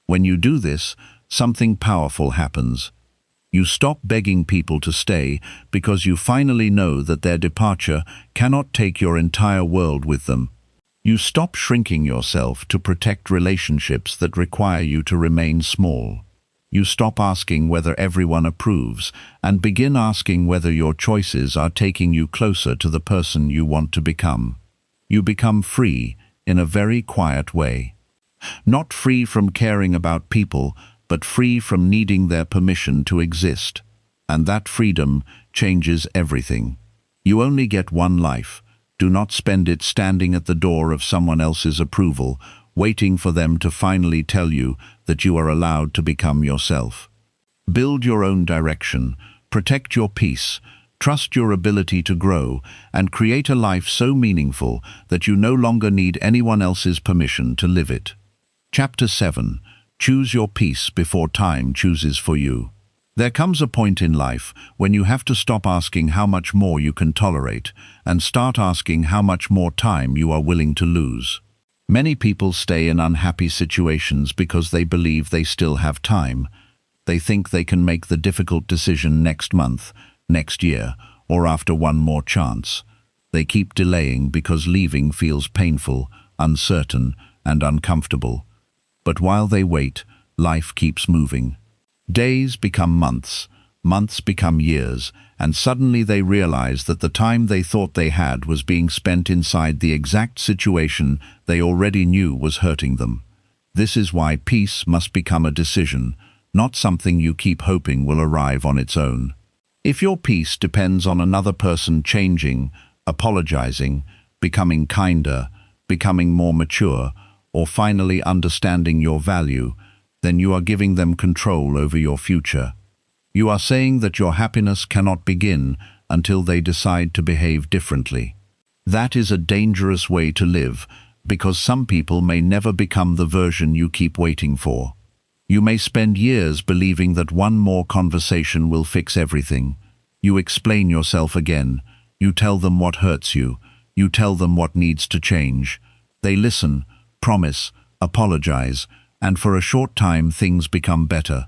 When you do this, something powerful happens. You stop begging people to stay because you finally know that their departure cannot take your entire world with them. You stop shrinking yourself to protect relationships that require you to remain small. You stop asking whether everyone approves and begin asking whether your choices are taking you closer to the person you want to become. You become free in a very quiet way. Not free from caring about people, but free from needing their permission to exist. And that freedom changes everything. You only get one life. Do not spend it standing at the door of someone else's approval, waiting for them to finally tell you that you are allowed to become yourself. Build your own direction, protect your peace, trust your ability to grow, and create a life so meaningful that you no longer need anyone else's permission to live it. Chapter 7. Choose your peace before time chooses for you. There comes a point in life when you have to stop asking how much more you can tolerate and start asking how much more time you are willing to lose. Many people stay in unhappy situations because they believe they still have time. They think they can make the difficult decision next month, next year, or after one more chance. They keep delaying because leaving feels painful, uncertain, and uncomfortable. But while they wait, life keeps moving. Days become months, months become years, and suddenly they realize that the time they thought they had was being spent inside the exact situation they already knew was hurting them. This is why peace must become a decision, not something you keep hoping will arrive on its own. If your peace depends on another person changing, apologizing, becoming kinder, becoming more mature, or finally understanding your value, then you are giving them control over your future. You are saying that your happiness cannot begin until they decide to behave differently. That is a dangerous way to live, because some people may never become the version you keep waiting for. You may spend years believing that one more conversation will fix everything. You explain yourself again. You tell them what hurts you. You tell them what needs to change. They listen, promise, apologize, and for a short time things become better.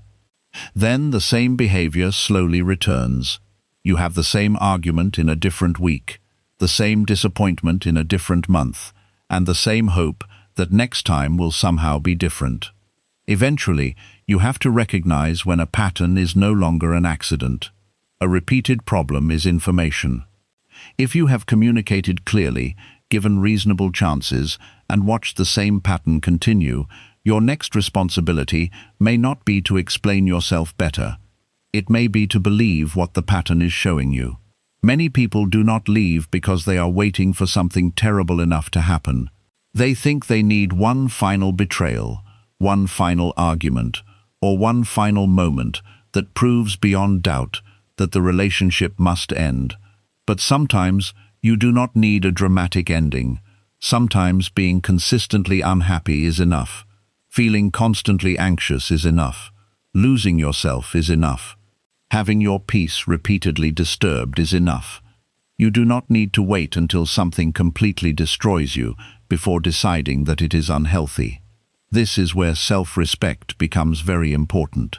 Then the same behavior slowly returns. You have the same argument in a different week, the same disappointment in a different month, and the same hope that next time will somehow be different. Eventually, you have to recognize when a pattern is no longer an accident. A repeated problem is information. If you have communicated clearly, given reasonable chances, and watched the same pattern continue, your next responsibility may not be to explain yourself better. It may be to believe what the pattern is showing you. Many people do not leave because they are waiting for something terrible enough to happen. They think they need one final betrayal, one final argument, or one final moment that proves beyond doubt that the relationship must end. But sometimes you do not need a dramatic ending. Sometimes being consistently unhappy is enough. Feeling constantly anxious is enough. Losing yourself is enough. Having your peace repeatedly disturbed is enough. You do not need to wait until something completely destroys you before deciding that it is unhealthy. This is where self-respect becomes very important.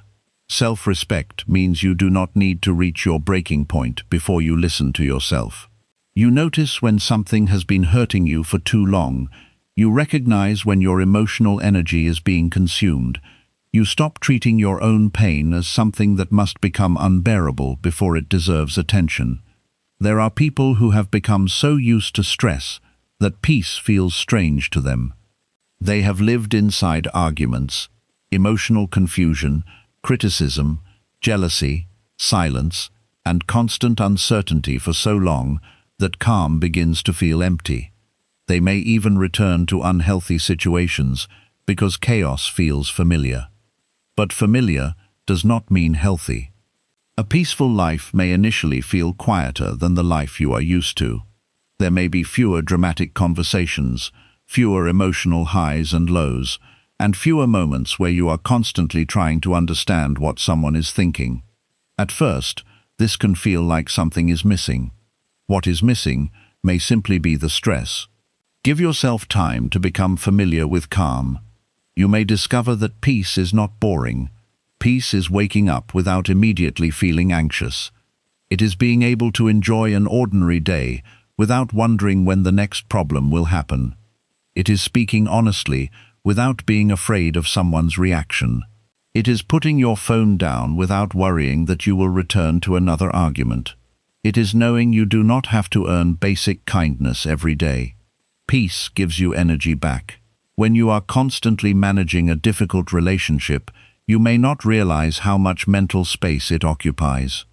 Self-respect means you do not need to reach your breaking point before you listen to yourself. You notice when something has been hurting you for too long. You recognize when your emotional energy is being consumed. You stop treating your own pain as something that must become unbearable before it deserves attention. There are people who have become so used to stress that peace feels strange to them. They have lived inside arguments, emotional confusion, criticism, jealousy, silence, and constant uncertainty for so long that calm begins to feel empty. They may even return to unhealthy situations because chaos feels familiar. But familiar does not mean healthy. A peaceful life may initially feel quieter than the life you are used to. There may be fewer dramatic conversations, fewer emotional highs and lows, and fewer moments where you are constantly trying to understand what someone is thinking. At first, this can feel like something is missing. What is missing may simply be the stress. Give yourself time to become familiar with calm. You may discover that peace is not boring. Peace is waking up without immediately feeling anxious. It is being able to enjoy an ordinary day without wondering when the next problem will happen. It is speaking honestly without being afraid of someone's reaction. It is putting your phone down without worrying that you will return to another argument. It is knowing you do not have to earn basic kindness every day. Peace gives you energy back. When you are constantly managing a difficult relationship, you may not realize how much mental space it occupies.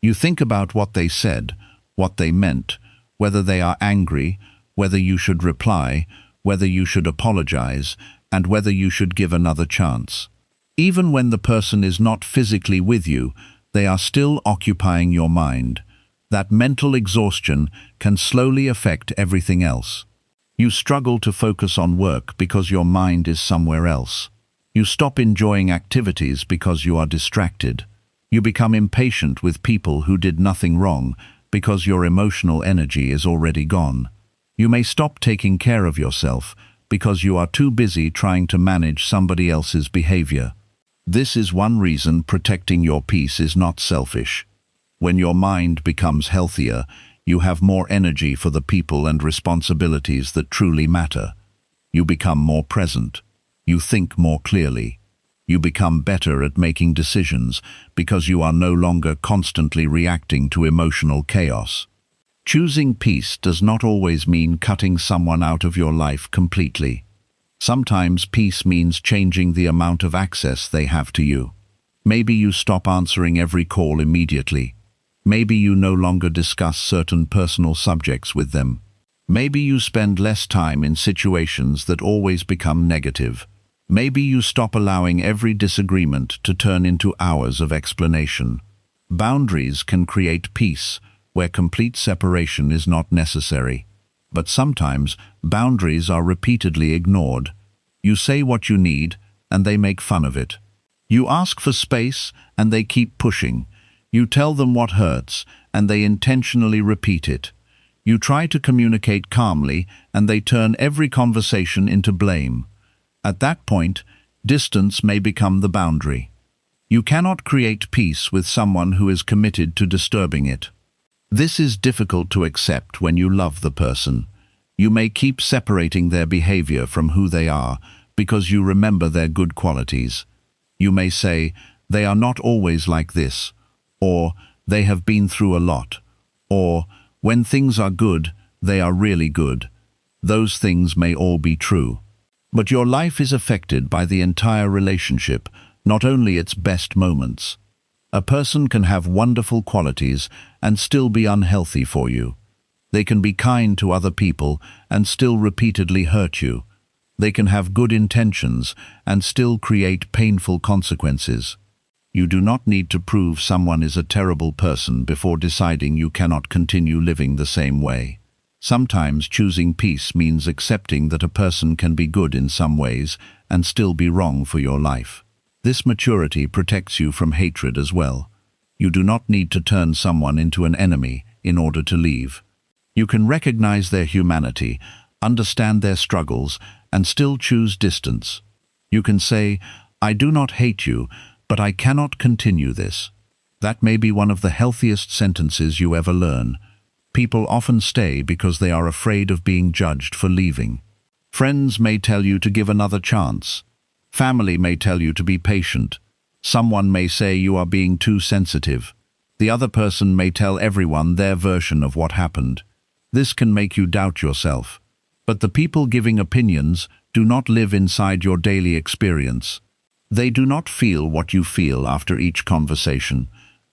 You think about what they said, what they meant, whether they are angry, whether you should reply, whether you should apologize, and whether you should give another chance. Even when the person is not physically with you, they are still occupying your mind. That mental exhaustion can slowly affect everything else. You struggle to focus on work because your mind is somewhere else. You stop enjoying activities because you are distracted. You become impatient with people who did nothing wrong because your emotional energy is already gone. You may stop taking care of yourself because you are too busy trying to manage somebody else's behavior. This is one reason protecting your peace is not selfish. When your mind becomes healthier, you have more energy for the people and responsibilities that truly matter. You become more present. You think more clearly. You become better at making decisions because you are no longer constantly reacting to emotional chaos. Choosing peace does not always mean cutting someone out of your life completely. Sometimes peace means changing the amount of access they have to you. Maybe you stop answering every call immediately. Maybe you no longer discuss certain personal subjects with them. Maybe you spend less time in situations that always become negative. Maybe you stop allowing every disagreement to turn into hours of explanation. Boundaries can create peace where complete separation is not necessary. But sometimes boundaries are repeatedly ignored. You say what you need, and they make fun of it. You ask for space, and they keep pushing. You tell them what hurts, and they intentionally repeat it. You try to communicate calmly, and they turn every conversation into blame. At that point, distance may become the boundary. You cannot create peace with someone who is committed to disturbing it. This is difficult to accept when you love the person. You may keep separating their behavior from who they are, because you remember their good qualities. You may say, "They are not always like this," or "They have been through a lot," or "When things are good, they are really good." Those things may all be true. But your life is affected by the entire relationship, not only its best moments. A person can have wonderful qualities and still be unhealthy for you. They can be kind to other people and still repeatedly hurt you. They can have good intentions and still create painful consequences. You do not need to prove someone is a terrible person before deciding you cannot continue living the same way. Sometimes choosing peace means accepting that a person can be good in some ways and still be wrong for your life. This maturity protects you from hatred as well. You do not need to turn someone into an enemy in order to leave. You can recognize their humanity, understand their struggles, and still choose distance. You can say, "I do not hate you, but I cannot continue this." That may be one of the healthiest sentences you ever learn. People often stay because they are afraid of being judged for leaving. Friends may tell you to give another chance. Family may tell you to be patient. Someone may say you are being too sensitive. The other person may tell everyone their version of what happened. This can make you doubt yourself. But the people giving opinions do not live inside your daily experience. They do not feel what you feel after each conversation.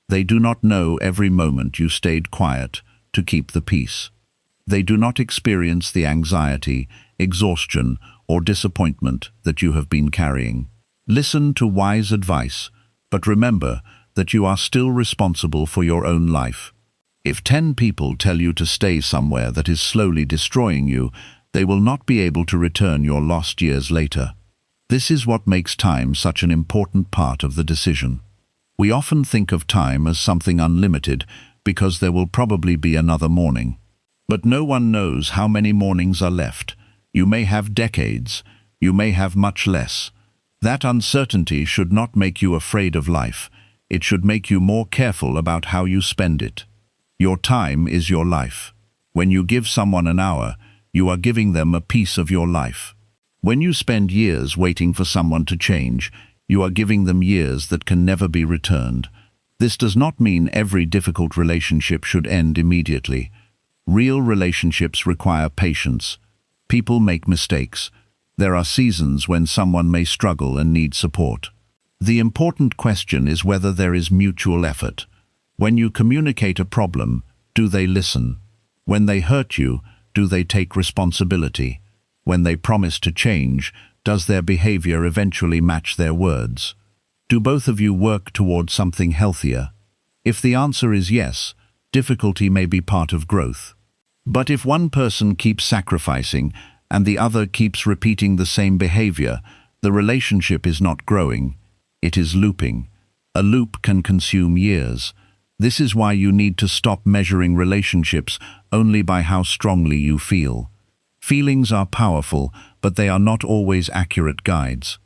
They do not know every moment you stayed quiet to keep the peace. They do not experience the anxiety, exhaustion, or disappointment that you have been carrying. Listen to wise advice, but remember that you are still responsible for your own life. If 10 people tell you to stay somewhere that is slowly destroying you, they will not be able to return your lost years later. This is what makes time such an important part of the decision. We often think of time as something unlimited because there will probably be another morning. But no one knows how many mornings are left. You may have decades, you may have much less. That uncertainty should not make you afraid of life. It should make you more careful about how you spend it. Your time is your life. When you give someone an hour, you are giving them a piece of your life. When you spend years waiting for someone to change, you are giving them years that can never be returned. This does not mean every difficult relationship should end immediately. Real relationships require patience. People make mistakes. There are seasons when someone may struggle and need support. The important question is whether there is mutual effort. When you communicate a problem, do they listen? When they hurt you, do they take responsibility? When they promise to change, does their behavior eventually match their words? Do both of you work toward something healthier? If the answer is yes, difficulty may be part of growth. But if one person keeps sacrificing and the other keeps repeating the same behavior, the relationship is not growing, it is looping. A loop can consume years. This is why you need to stop measuring relationships only by how strongly you feel. Feelings are powerful, but they are not always accurate guides.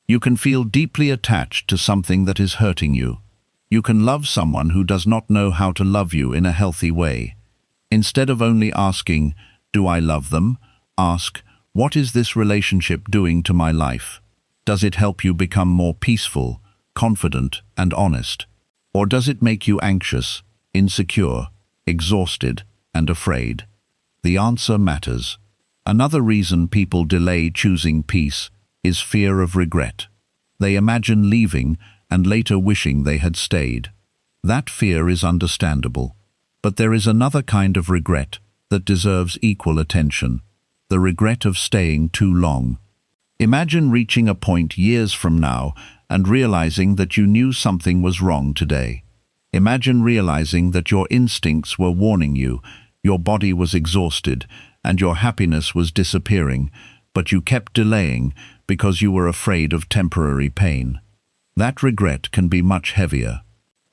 You can feel deeply attached to something that is hurting you. You can love someone who does not know how to love you in a healthy way. Instead of only asking, "Do I love them?" ask, "What is this relationship doing to my life? Does it help you become more peaceful, confident, and honest? Or does it make you anxious, insecure, exhausted, and afraid?" The answer matters. Another reason people delay choosing peace is fear of regret. They imagine leaving and later wishing they had stayed. That fear is understandable. But there is another kind of regret that deserves equal attention: the regret of staying too long. Imagine reaching a point years from now and realizing that you knew something was wrong today. Imagine realizing that your instincts were warning you, your body was exhausted, and your happiness was disappearing, but you kept delaying because you were afraid of temporary pain. That regret can be much heavier.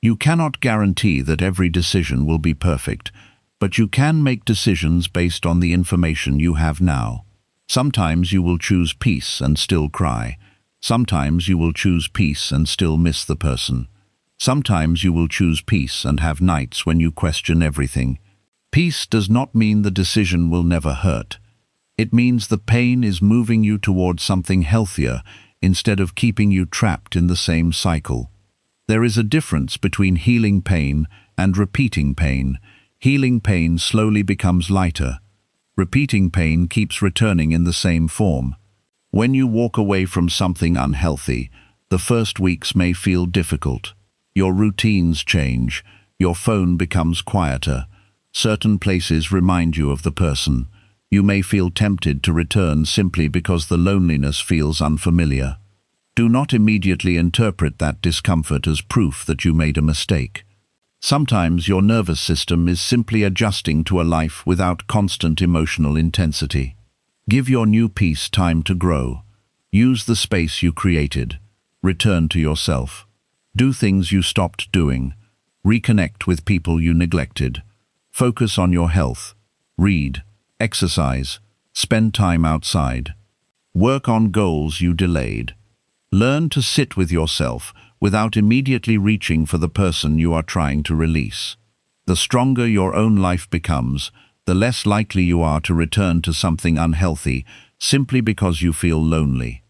You cannot guarantee that every decision will be perfect, but you can make decisions based on the information you have now. Sometimes you will choose peace and still cry. Sometimes you will choose peace and still miss the person. Sometimes you will choose peace and have nights when you question everything. Peace does not mean the decision will never hurt. It means the pain is moving you towards something healthier instead of keeping you trapped in the same cycle. There is a difference between healing pain and repeating pain. Healing pain slowly becomes lighter. Repeating pain keeps returning in the same form. When you walk away from something unhealthy, the first weeks may feel difficult. Your routines change. Your phone becomes quieter. Certain places remind you of the person. You may feel tempted to return simply because the loneliness feels unfamiliar. Do not immediately interpret that discomfort as proof that you made a mistake. Sometimes your nervous system is simply adjusting to a life without constant emotional intensity. Give your new peace time to grow. Use the space you created. Return to yourself. Do things you stopped doing. Reconnect with people you neglected. Focus on your health. Read. Exercise. Spend time outside. Work on goals you delayed. Learn to sit with yourself without immediately reaching for the person you are trying to release. The stronger your own life becomes, the less likely you are to return to something unhealthy simply because you feel lonely.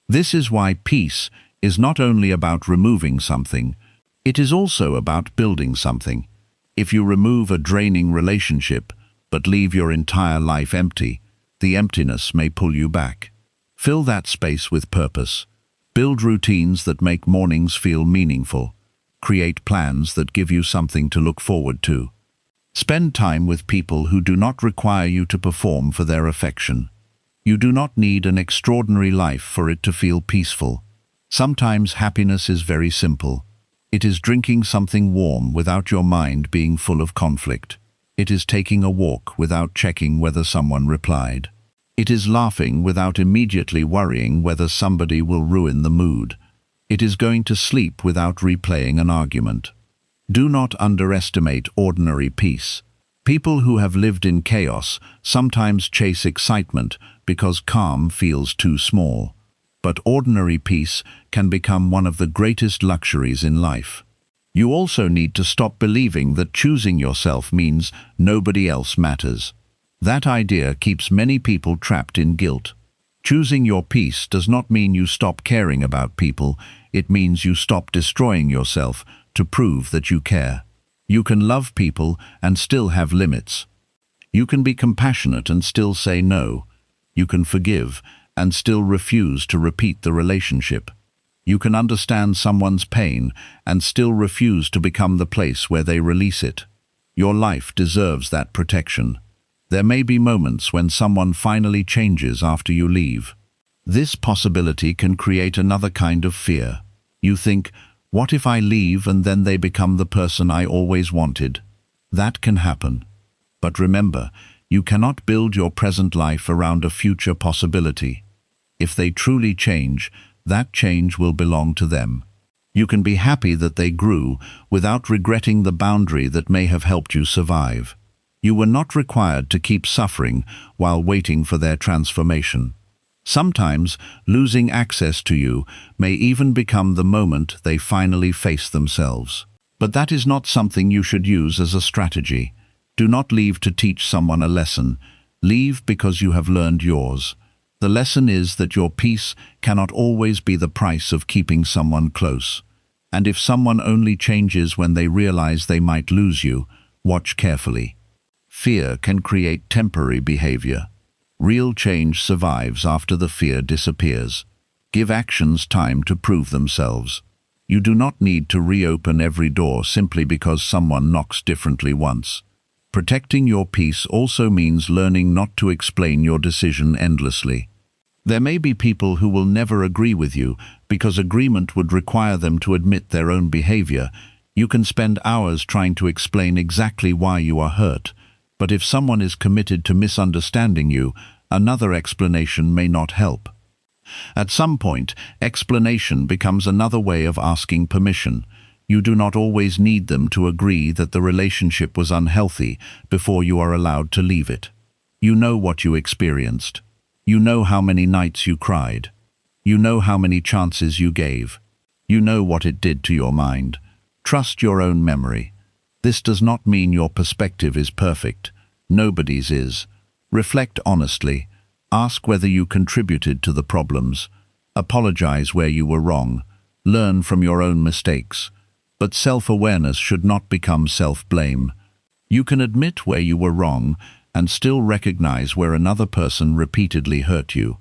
This is why peace is not only about removing something, it is also about building something. If you remove a draining relationship, but leave your entire life empty, the emptiness may pull you back. Fill that space with purpose. Build routines that make mornings feel meaningful. Create plans that give you something to look forward to. Spend time with people who do not require you to perform for their affection. You do not need an extraordinary life for it to feel peaceful. Sometimes happiness is very simple. It is drinking something warm without your mind being full of conflict. It is taking a walk without checking whether someone replied. It is laughing without immediately worrying whether somebody will ruin the mood. It is going to sleep without replaying an argument. Do not underestimate ordinary peace. People who have lived in chaos sometimes chase excitement because calm feels too small. But ordinary peace can become one of the greatest luxuries in life. You also need to stop believing that choosing yourself means nobody else matters. That idea keeps many people trapped in guilt. Choosing your peace does not mean you stop caring about people. It means you stop destroying yourself to prove that you care. You can love people and still have limits. You can be compassionate and still say no. You can forgive and still refuse to repeat the relationship. You can understand someone's pain and still refuse to become the place where they release it. Your life deserves that protection. There may be moments when someone finally changes after you leave. This possibility can create another kind of fear. You think, what if I leave and then they become the person I always wanted? That can happen. But remember, you cannot build your present life around a future possibility. If they truly change, that change will belong to them. You can be happy that they grew without regretting the boundary that may have helped you survive. You were not required to keep suffering while waiting for their transformation. Sometimes losing access to you may even become the moment they finally face themselves. But that is not something you should use as a strategy. Do not leave to teach someone a lesson. Leave because you have learned yours. The lesson is that your peace cannot always be the price of keeping someone close. And if someone only changes when they realize they might lose you, watch carefully. Fear can create temporary behavior. Real change survives after the fear disappears. Give actions time to prove themselves. You do not need to reopen every door simply because someone knocks differently once. Protecting your peace also means learning not to explain your decision endlessly. There may be people who will never agree with you because agreement would require them to admit their own behavior. You can spend hours trying to explain exactly why you are hurt. But if someone is committed to misunderstanding you, another explanation may not help. At some point, explanation becomes another way of asking permission. You do not always need them to agree that the relationship was unhealthy before you are allowed to leave it. You know what you experienced. You know how many nights you cried. You know how many chances you gave. You know what it did to your mind. Trust your own memory. This does not mean your perspective is perfect. Nobody's is. Reflect honestly. Ask whether you contributed to the problems. Apologize where you were wrong. Learn from your own mistakes. But self-awareness should not become self-blame. You can admit where you were wrong and still recognize where another person repeatedly hurt you.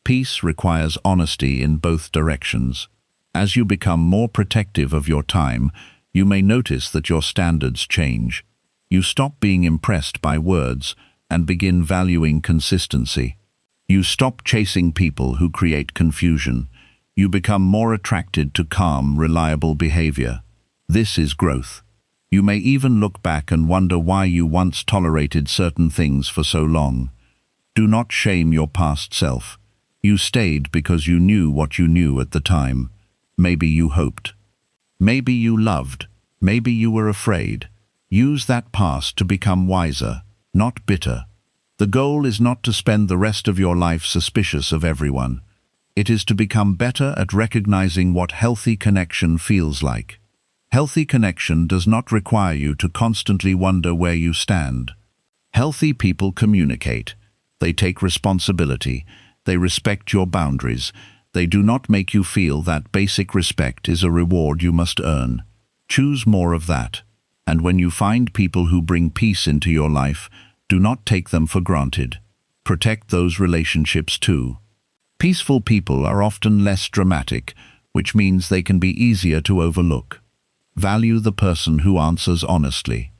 Peace requires honesty in both directions. As you become more protective of your time, you may notice that your standards change. You stop being impressed by words and begin valuing consistency. You stop chasing people who create confusion. You become more attracted to calm, reliable behavior. This is growth. You may even look back and wonder why you once tolerated certain things for so long. Do not shame your past self. You stayed because you knew what you knew at the time. Maybe you hoped. Maybe you loved. Maybe you were afraid. Use that past to become wiser, not bitter. The goal is not to spend the rest of your life suspicious of everyone. It is to become better at recognizing what healthy connection feels like. Healthy connection does not require you to constantly wonder where you stand. Healthy people communicate. They take responsibility. They respect your boundaries. They do not make you feel that basic respect is a reward you must earn. Choose more of that. And when you find people who bring peace into your life, do not take them for granted. Protect those relationships too. Peaceful people are often less dramatic, which means they can be easier to overlook. Value the person who answers honestly.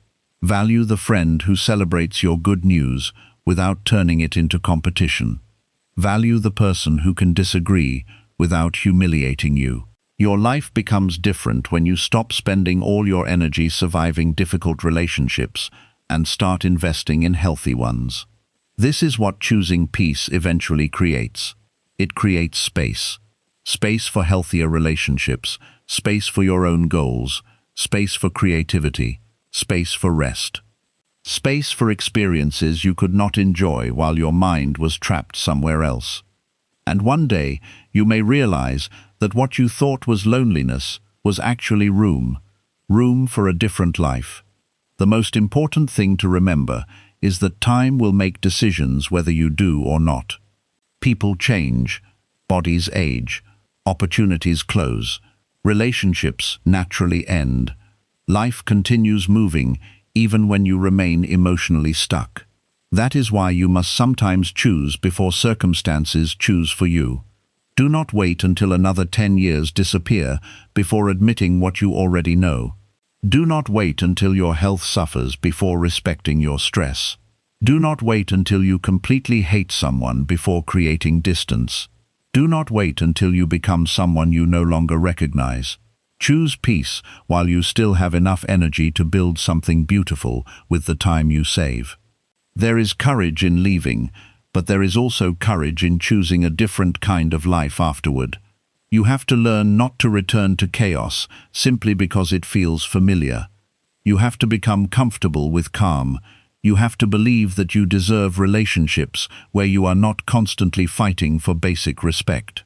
Value the friend who celebrates your good news without turning it into competition. Value the person who can disagree without humiliating you. Your life becomes different when you stop spending all your energy surviving difficult relationships and start investing in healthy ones. This is what choosing peace eventually creates. It creates space. Space for healthier relationships, space for your own goals, space for creativity, space for rest. Space for experiences you could not enjoy while your mind was trapped somewhere else. And one day, you may realize that what you thought was loneliness was actually room for a different life. The most important thing to remember is that time will make decisions whether you do or not. People change, bodies age, opportunities close, relationships naturally end. Life continues moving even when you remain emotionally stuck. That is why you must sometimes choose before circumstances choose for you. Do not wait until another 10 years disappear before admitting what you already know. Do not wait until your health suffers before respecting your stress. Do not wait until you completely hate someone before creating distance. Do not wait until you become someone you no longer recognize. Choose peace while you still have enough energy to build something beautiful with the time you save. There is courage in leaving, but there is also courage in choosing a different kind of life afterward. You have to learn not to return to chaos simply because it feels familiar. You have to become comfortable with calm. You have to believe that you deserve relationships where you are not constantly fighting for basic respect.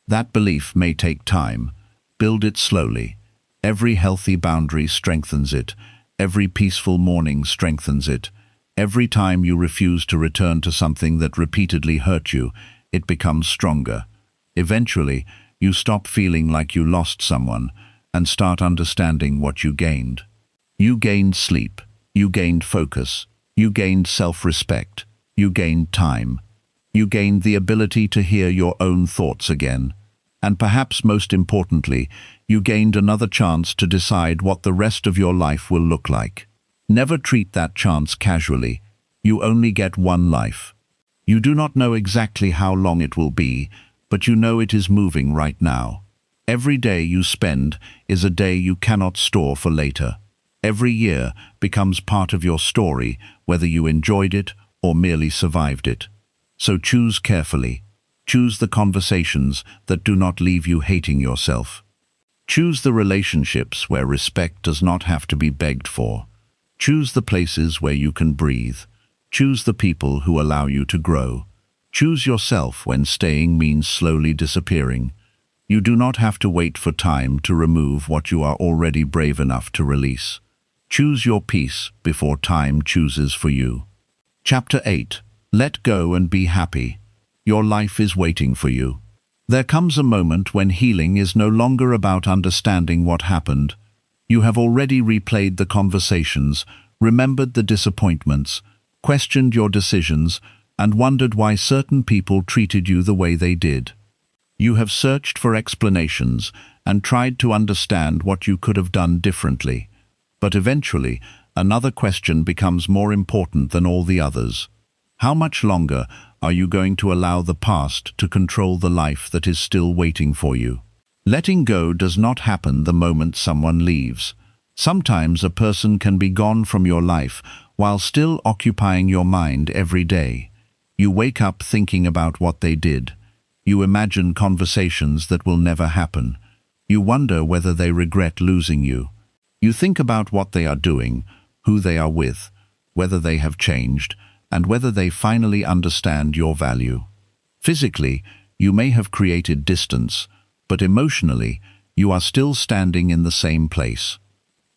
That belief may take time. Build it slowly. Every healthy boundary strengthens it. Every peaceful morning strengthens it. Every time you refuse to return to something that repeatedly hurt you, it becomes stronger. Eventually, you stop feeling like you lost someone and start understanding what you gained. You gained sleep. You gained focus. You gained self-respect. You gained time. You gained the ability to hear your own thoughts again. And perhaps most importantly, you gained another chance to decide what the rest of your life will look like. Never treat that chance casually. You only get one life. You do not know exactly how long it will be, but you know it is moving right now. Every day you spend is a day you cannot store for later. Every year becomes part of your story, whether you enjoyed it or merely survived it. So choose carefully. Choose the conversations that do not leave you hating yourself. Choose the relationships where respect does not have to be begged for. Choose the places where you can breathe. Choose the people who allow you to grow. Choose yourself when staying means slowly disappearing. You do not have to wait for time to remove what you are already brave enough to release. Choose your peace before time chooses for you. Chapter 8. Let go and be happy. Your life is waiting for you. There comes a moment when healing is no longer about understanding what happened. You have already replayed the conversations, remembered the disappointments, questioned your decisions, and wondered why certain people treated you the way they did. You have searched for explanations and tried to understand what you could have done differently. But eventually, another question becomes more important than all the others. How much longer are you going to allow the past to control the life that is still waiting for you? Letting go does not happen the moment someone leaves. Sometimes a person can be gone from your life while still occupying your mind every day. You wake up thinking about what they did. You imagine conversations that will never happen. You wonder whether they regret losing you. You think about what they are doing, who they are with, whether they have changed, and whether they finally understand your value. Physically, you may have created distance, but emotionally, you are still standing in the same place.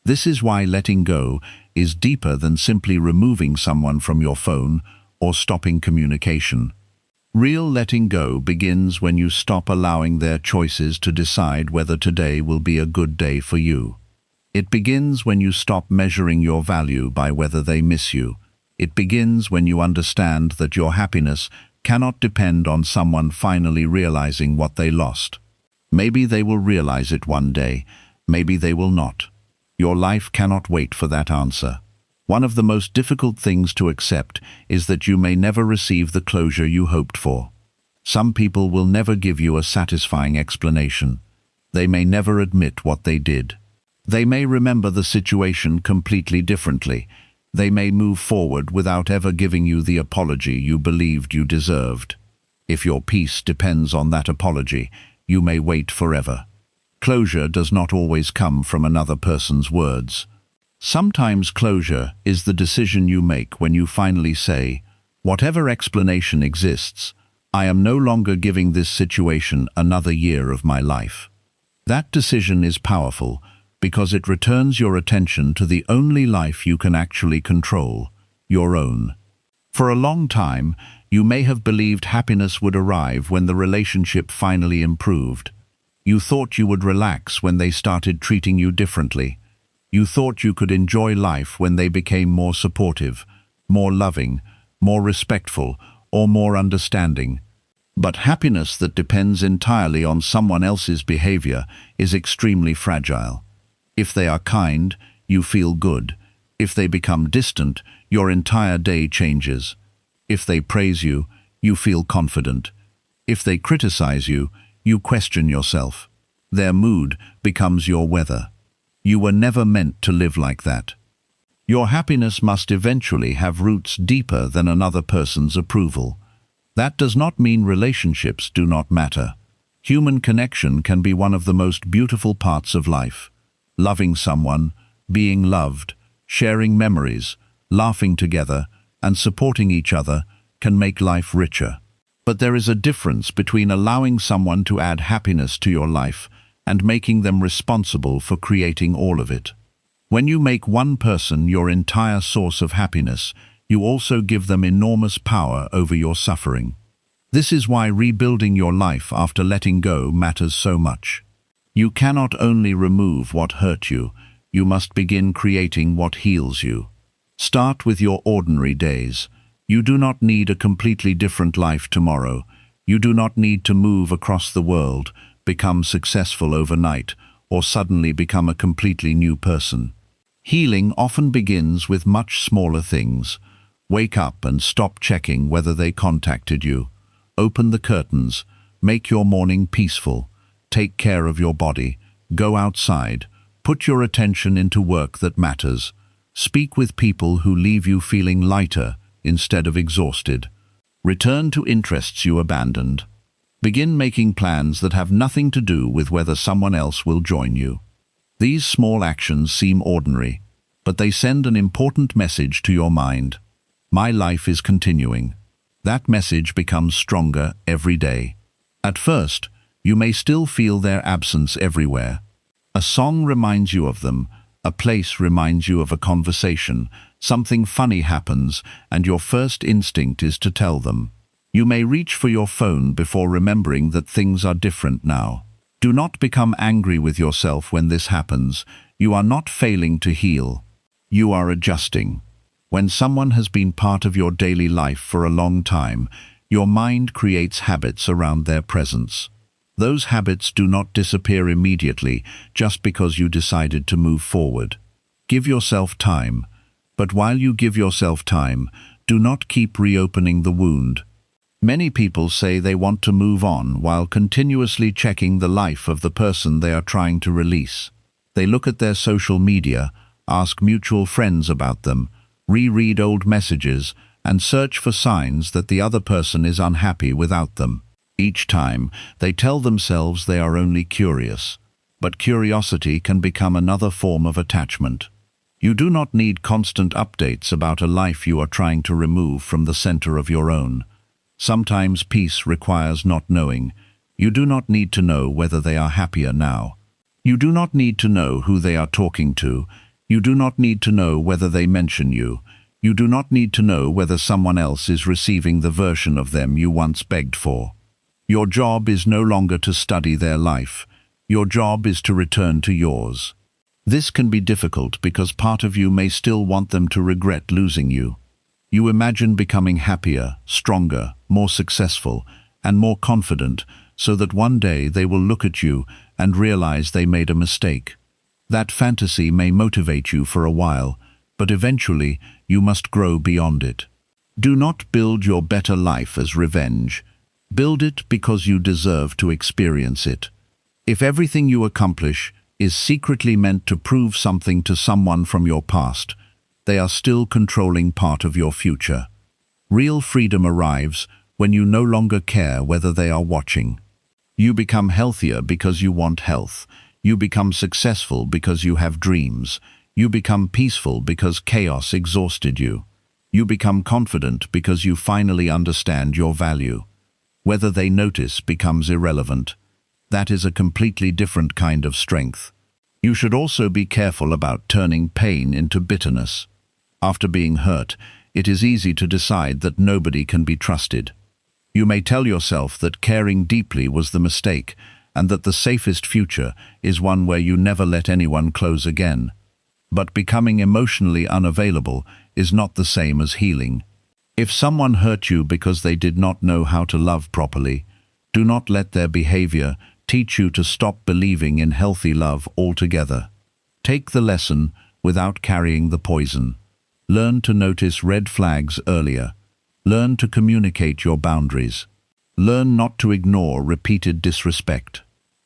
This is why letting go is deeper than simply removing someone from your phone or stopping communication. Real letting go begins when you stop allowing their choices to decide whether today will be a good day for you. It begins when you stop measuring your value by whether they miss you. It begins when you understand that your happiness cannot depend on someone finally realizing what they lost. Maybe they will realize it one day, maybe they will not. Your life cannot wait for that answer. One of the most difficult things to accept is that you may never receive the closure you hoped for. Some people will never give you a satisfying explanation. They may never admit what they did. They may remember the situation completely differently. They may move forward without ever giving you the apology you believed you deserved. If your peace depends on that apology, you may wait forever. Closure does not always come from another person's words. Sometimes closure is the decision you make when you finally say, "Whatever explanation exists, I am no longer giving this situation another year of my life." That decision is powerful because it returns your attention to the only life you can actually control, your own. For a long time, you may have believed happiness would arrive when the relationship finally improved. You thought you would relax when they started treating you differently. You thought you could enjoy life when they became more supportive, more loving, more respectful, or more understanding. But happiness that depends entirely on someone else's behavior is extremely fragile. If they are kind, you feel good. If they become distant, your entire day changes. If they praise you, you feel confident. If they criticize you, you question yourself. Their mood becomes your weather. You were never meant to live like that. Your happiness must eventually have roots deeper than another person's approval. That does not mean relationships do not matter. Human connection can be one of the most beautiful parts of life. Loving someone, being loved, sharing memories, laughing together, and supporting each other can make life richer. But there is a difference between allowing someone to add happiness to your life and making them responsible for creating all of it. When you make one person your entire source of happiness, you also give them enormous power over your suffering. This is why rebuilding your life after letting go matters so much. You cannot only remove what hurt you, you must begin creating what heals you. Start with your ordinary days. You do not need a completely different life tomorrow. You do not need to move across the world, become successful overnight, or suddenly become a completely new person. Healing often begins with much smaller things. Wake up and stop checking whether they contacted you. Open the curtains. Make your morning peaceful. Take care of your body. Go outside. Put your attention into work that matters. Speak with people who leave you feeling lighter instead of exhausted. Return to interests you abandoned. Begin making plans that have nothing to do with whether someone else will join you. These small actions seem ordinary, but they send an important message to your mind. My life is continuing. That message becomes stronger every day. At first, you may still feel their absence everywhere. A song reminds you of them, a place reminds you of a conversation, something funny happens, and your first instinct is to tell them. You may reach for your phone before remembering that things are different now. Do not become angry with yourself when this happens. You are not failing to heal. You are adjusting. When someone has been part of your daily life for a long time, your mind creates habits around their presence. Those habits do not disappear immediately just because you decided to move forward. Give yourself time. But while you give yourself time, do not keep reopening the wound. Many people say they want to move on while continuously checking the life of the person they are trying to release. They look at their social media, ask mutual friends about them, reread old messages, and search for signs that the other person is unhappy without them. Each time, they tell themselves they are only curious. But curiosity can become another form of attachment. You do not need constant updates about a life you are trying to remove from the center of your own. Sometimes peace requires not knowing. You do not need to know whether they are happier now. You do not need to know who they are talking to. You do not need to know whether they mention you. You do not need to know whether someone else is receiving the version of them you once begged for. Your job is no longer to study their life. Your job is to return to yours. This can be difficult because part of you may still want them to regret losing you. You imagine becoming happier, stronger, more successful, and more confident so that one day they will look at you and realize they made a mistake. That fantasy may motivate you for a while, but eventually you must grow beyond it. Do not build your better life as revenge. Build it because you deserve to experience it. If everything you accomplish is secretly meant to prove something to someone from your past, they are still controlling part of your future. Real freedom arrives when you no longer care whether they are watching. You become healthier because you want health. You become successful because you have dreams. You become peaceful because chaos exhausted you. You become confident because you finally understand your value. Whether they notice becomes irrelevant. That is a completely different kind of strength. You should also be careful about turning pain into bitterness. After being hurt, it is easy to decide that nobody can be trusted. You may tell yourself that caring deeply was the mistake, and that the safest future is one where you never let anyone close again. But becoming emotionally unavailable is not the same as healing. If someone hurt you because they did not know how to love properly, do not let their behavior teach you to stop believing in healthy love altogether. Take the lesson without carrying the poison. Learn to notice red flags earlier. Learn to communicate your boundaries. Learn not to ignore repeated disrespect.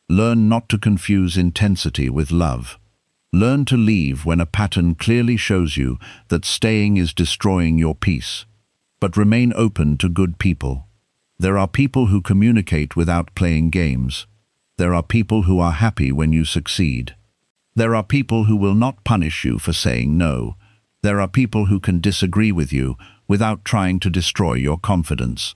Learn not to confuse intensity with love. Learn to leave when a pattern clearly shows you that staying is destroying your peace. But remain open to good people. There are people who communicate without playing games. There are people who are happy when you succeed. There are people who will not punish you for saying no. There are people who can disagree with you without trying to destroy your confidence.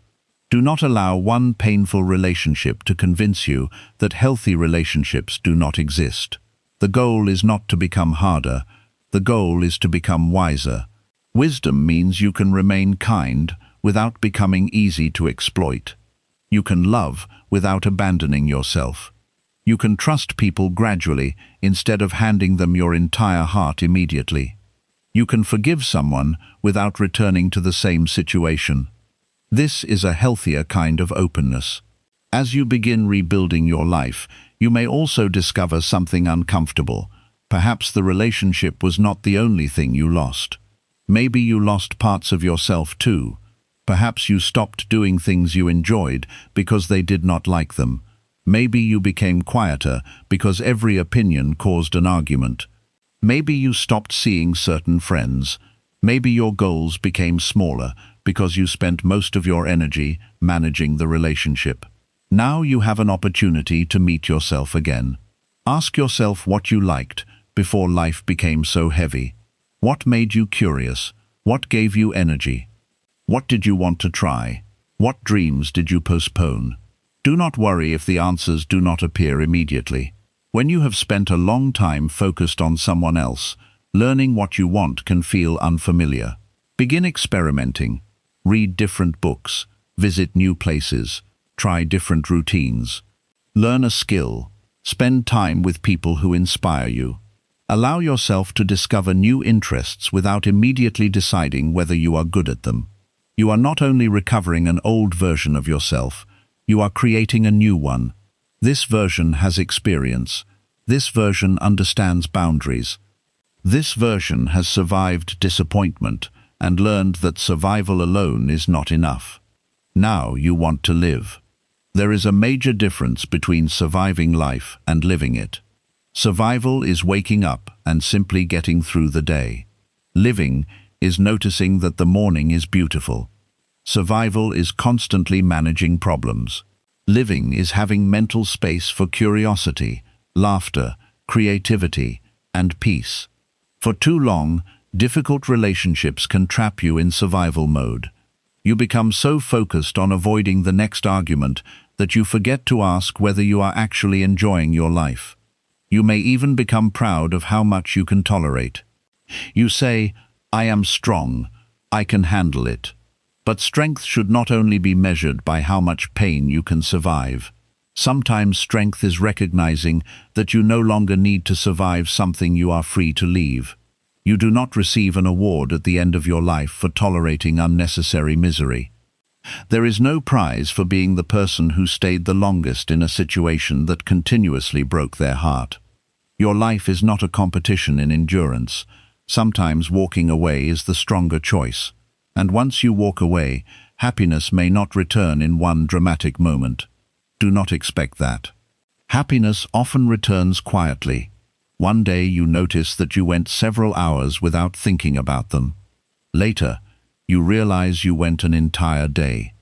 Do not allow one painful relationship to convince you that healthy relationships do not exist. The goal is not to become harder. The goal is to become wiser. Wisdom means you can remain kind without becoming easy to exploit. You can love without abandoning yourself. You can trust people gradually instead of handing them your entire heart immediately. You can forgive someone without returning to the same situation. This is a healthier kind of openness. As you begin rebuilding your life, you may also discover something uncomfortable. Perhaps the relationship was not the only thing you lost. Maybe you lost parts of yourself too. Perhaps you stopped doing things you enjoyed because they did not like them. Maybe you became quieter because every opinion caused an argument. Maybe you stopped seeing certain friends. Maybe your goals became smaller because you spent most of your energy managing the relationship. Now you have an opportunity to meet yourself again. Ask yourself what you liked before life became so heavy. What made you curious? What gave you energy? What did you want to try? What dreams did you postpone? Do not worry if the answers do not appear immediately. When you have spent a long time focused on someone else, learning what you want can feel unfamiliar. Begin experimenting. Read different books. Visit new places. Try different routines. Learn a skill. Spend time with people who inspire you. Allow yourself to discover new interests without immediately deciding whether you are good at them. You are not only recovering an old version of yourself, you are creating a new one. This version has experience. This version understands boundaries. This version has survived disappointment and learned that survival alone is not enough. Now you want to live. There is a major difference between surviving life and living it. Survival is waking up and simply getting through the day. Living is noticing that the morning is beautiful. Survival is constantly managing problems. Living is having mental space for curiosity, laughter, creativity, and peace. For too long, difficult relationships can trap you in survival mode. You become so focused on avoiding the next argument that you forget to ask whether you are actually enjoying your life. You may even become proud of how much you can tolerate. You say, "I am strong, I can handle it." But strength should not only be measured by how much pain you can survive. Sometimes strength is recognizing that you no longer need to survive something you are free to leave. You do not receive an award at the end of your life for tolerating unnecessary misery. There is no prize for being the person who stayed the longest in a situation that continuously broke their heart. Your life is not a competition in endurance. Sometimes walking away is the stronger choice. And once you walk away, happiness may not return in one dramatic moment. Do not expect that. Happiness often returns quietly. One day you notice that you went several hours without thinking about them. Later, you realize you went an entire day.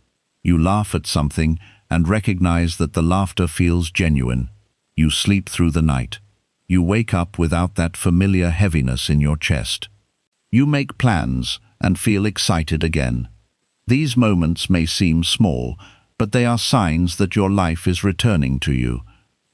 You laugh at something and recognize that the laughter feels genuine. You sleep through the night. You wake up without that familiar heaviness in your chest. You make plans and feel excited again. These moments may seem small, but they are signs that your life is returning to you.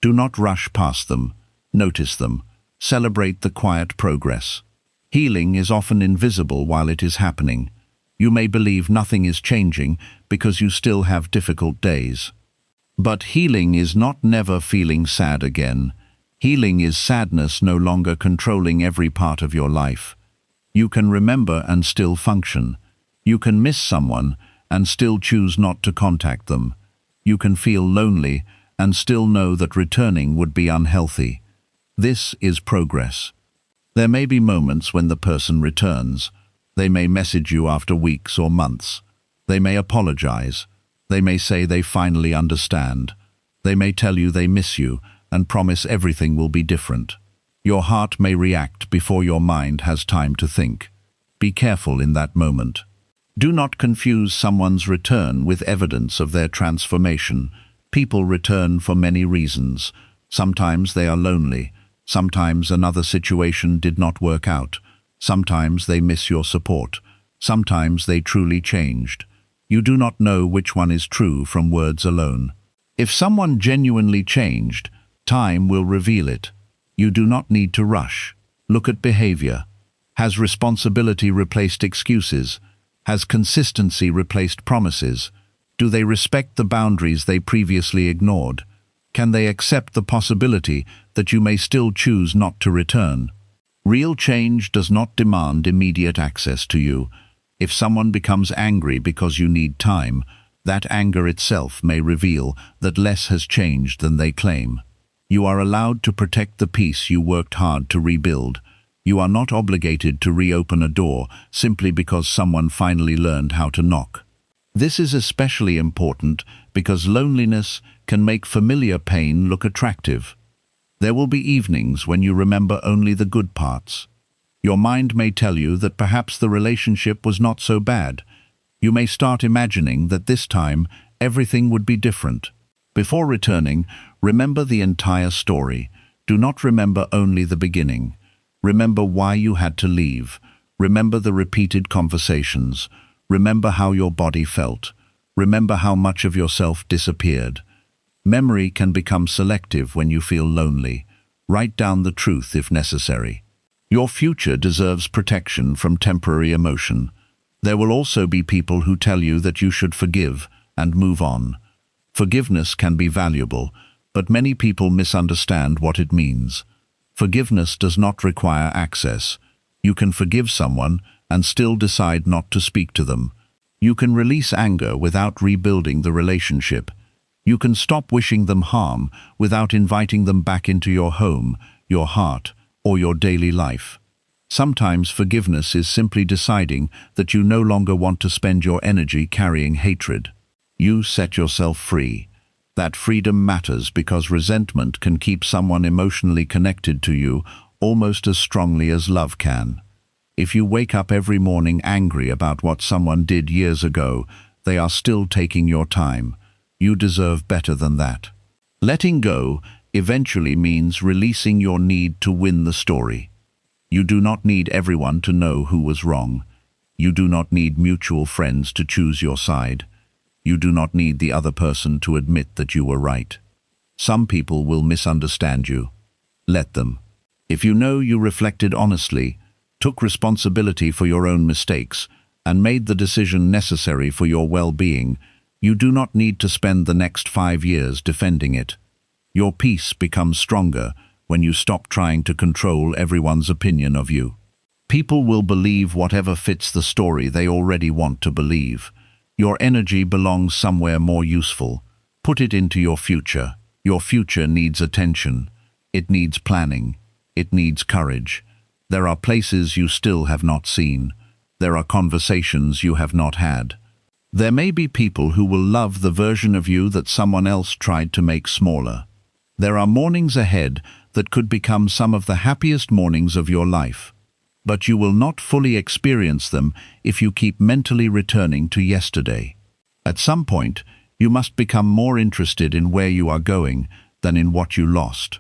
Do not rush past them. Notice them. Celebrate the quiet progress. Healing is often invisible while it is happening. You may believe nothing is changing because you still have difficult days. But healing is not never feeling sad again. Healing is sadness no longer controlling every part of your life. You can remember and still function. You can miss someone and still choose not to contact them. You can feel lonely and still know that returning would be unhealthy. This is progress. There may be moments when the person returns. They may message you after weeks or months. They may apologize. They may say they finally understand. They may tell you they miss you and promise everything will be different. Your heart may react before your mind has time to think. Be careful in that moment. Do not confuse someone's return with evidence of their transformation. People return for many reasons. Sometimes they are lonely. Sometimes another situation did not work out. Sometimes they miss your support. Sometimes they truly changed. You do not know which one is true from words alone. If someone genuinely changed, time will reveal it. You do not need to rush. Look at behavior. Has responsibility replaced excuses? Has consistency replaced promises? Do they respect the boundaries they previously ignored? Can they accept the possibility that you may still choose not to return? Real change does not demand immediate access to you. If someone becomes angry because you need time, that anger itself may reveal that less has changed than they claim. You are allowed to protect the peace you worked hard to rebuild. You are not obligated to reopen a door simply because someone finally learned how to knock. This is especially important because loneliness can make familiar pain look attractive. There will be evenings when you remember only the good parts. Your mind may tell you that perhaps the relationship was not so bad. You may start imagining that this time everything would be different. Before returning, remember the entire story. Do not remember only the beginning. Remember why you had to leave. Remember the repeated conversations. Remember how your body felt. Remember how much of yourself disappeared. Memory can become selective when you feel lonely. Write down the truth if necessary. Your future deserves protection from temporary emotion. There will also be people who tell you that you should forgive, and move on. Forgiveness can be valuable, but many people misunderstand what it means. Forgiveness does not require access. You can forgive someone and still decide not to speak to them. You can release anger without rebuilding the relationship. You can stop wishing them harm without inviting them back into your home, your heart, or your daily life. Sometimes forgiveness is simply deciding that you no longer want to spend your energy carrying hatred. You set yourself free. That freedom matters because resentment can keep someone emotionally connected to you almost as strongly as love can. If you wake up every morning angry about what someone did years ago, they are still taking your time. You deserve better than that. Letting go eventually means releasing your need to win the story. You do not need everyone to know who was wrong. You do not need mutual friends to choose your side. You do not need the other person to admit that you were right. Some people will misunderstand you. Let them. If you know you reflected honestly, took responsibility for your own mistakes, and made the decision necessary for your well-being, you do not need to spend the next 5 years defending it. Your peace becomes stronger when you stop trying to control everyone's opinion of you. People will believe whatever fits the story they already want to believe. Your energy belongs somewhere more useful. Put it into your future. Your future needs attention. It needs planning. It needs courage. There are places you still have not seen. There are conversations you have not had. There may be people who will love the version of you that someone else tried to make smaller. There are mornings ahead that could become some of the happiest mornings of your life. But you will not fully experience them if you keep mentally returning to yesterday. At some point, you must become more interested in where you are going than in what you lost.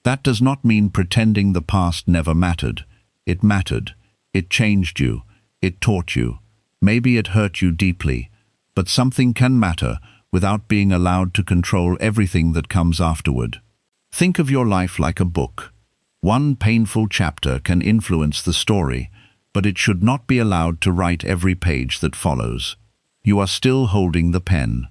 That does not mean pretending the past never mattered. It mattered. It changed you. It taught you. Maybe it hurt you deeply, but something can matter without being allowed to control everything that comes afterward. Think of your life like a book. One painful chapter can influence the story, but it should not be allowed to write every page that follows. You are still holding the pen.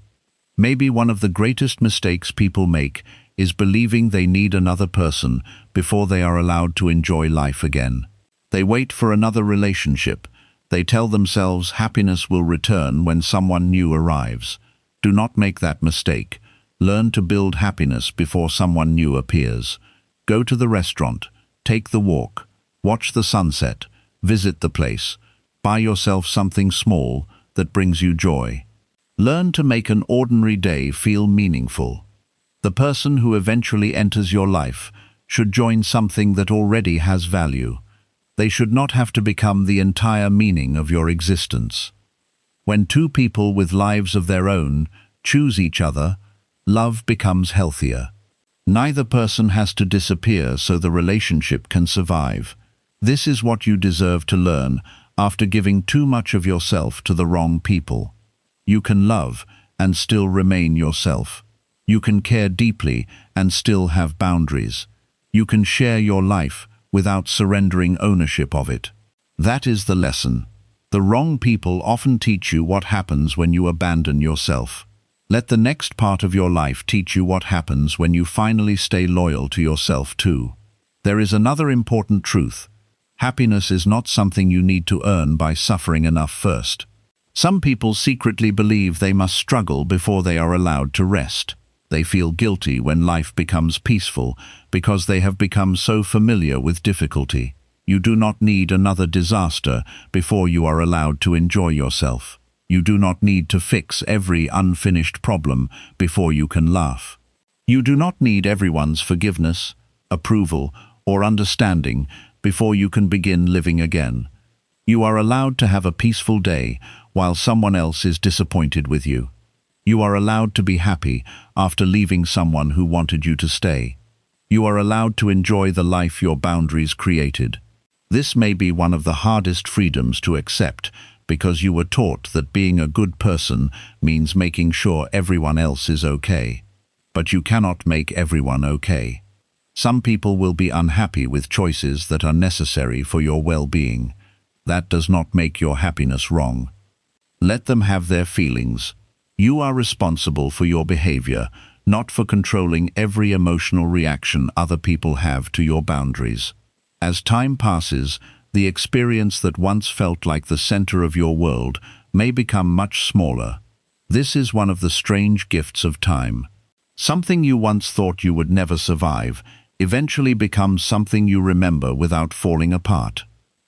Maybe one of the greatest mistakes people make is believing they need another person before they are allowed to enjoy life again. They wait for another relationship. They tell themselves happiness will return when someone new arrives. Do not make that mistake. Learn to build happiness before someone new appears. Go to the restaurant, take the walk, watch the sunset, visit the place. Buy yourself something small that brings you joy. Learn to make an ordinary day feel meaningful. The person who eventually enters your life should join something that already has value. They should not have to become the entire meaning of your existence. When two people with lives of their own choose each other, love becomes healthier. Neither person has to disappear so the relationship can survive. This is what you deserve to learn after giving too much of yourself to the wrong people. You can love and still remain yourself. You can care deeply and still have boundaries. You can share your life without surrendering ownership of it. That is the lesson. The wrong people often teach you what happens when you abandon yourself. Let the next part of your life teach you what happens when you finally stay loyal to yourself too. There is another important truth. Happiness is not something you need to earn by suffering enough first. Some people secretly believe they must struggle before they are allowed to rest. They feel guilty when life becomes peaceful because they have become so familiar with difficulty. You do not need another disaster before you are allowed to enjoy yourself. You do not need to fix every unfinished problem before you can laugh. You do not need everyone's forgiveness, approval, or understanding before you can begin living again. You are allowed to have a peaceful day while someone else is disappointed with you. You are allowed to be happy after leaving someone who wanted you to stay. You are allowed to enjoy the life your boundaries created. This may be one of the hardest freedoms to accept because you were taught that being a good person means making sure everyone else is okay. But you cannot make everyone okay. Some people will be unhappy with choices that are necessary for your well-being. That does not make your happiness wrong. Let them have their feelings. You are responsible for your behavior, not for controlling every emotional reaction other people have to your boundaries. As time passes, the experience that once felt like the center of your world may become much smaller. This is one of the strange gifts of time. Something you once thought you would never survive eventually becomes something you remember without falling apart.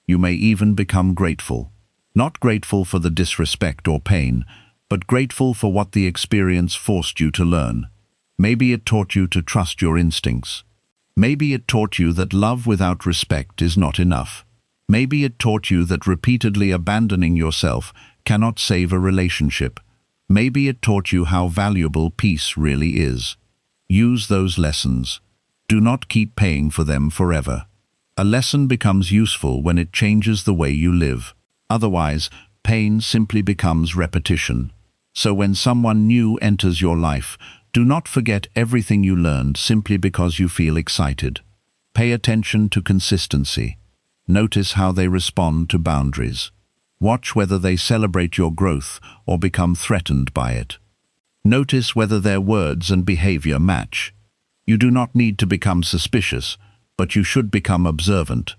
You may even become grateful. Not grateful for the disrespect or pain, but grateful for what the experience forced you to learn. Maybe it taught you to trust your instincts. Maybe it taught you that love without respect is not enough. Maybe it taught you that repeatedly abandoning yourself cannot save a relationship. Maybe it taught you how valuable peace really is. Use those lessons. Do not keep paying for them forever. A lesson becomes useful when it changes the way you live. Otherwise, pain simply becomes repetition. So when someone new enters your life, do not forget everything you learned simply because you feel excited. Pay attention to consistency. Notice how they respond to boundaries. Watch whether they celebrate your growth or become threatened by it. Notice whether their words and behavior match. You do not need to become suspicious, but you should become observant.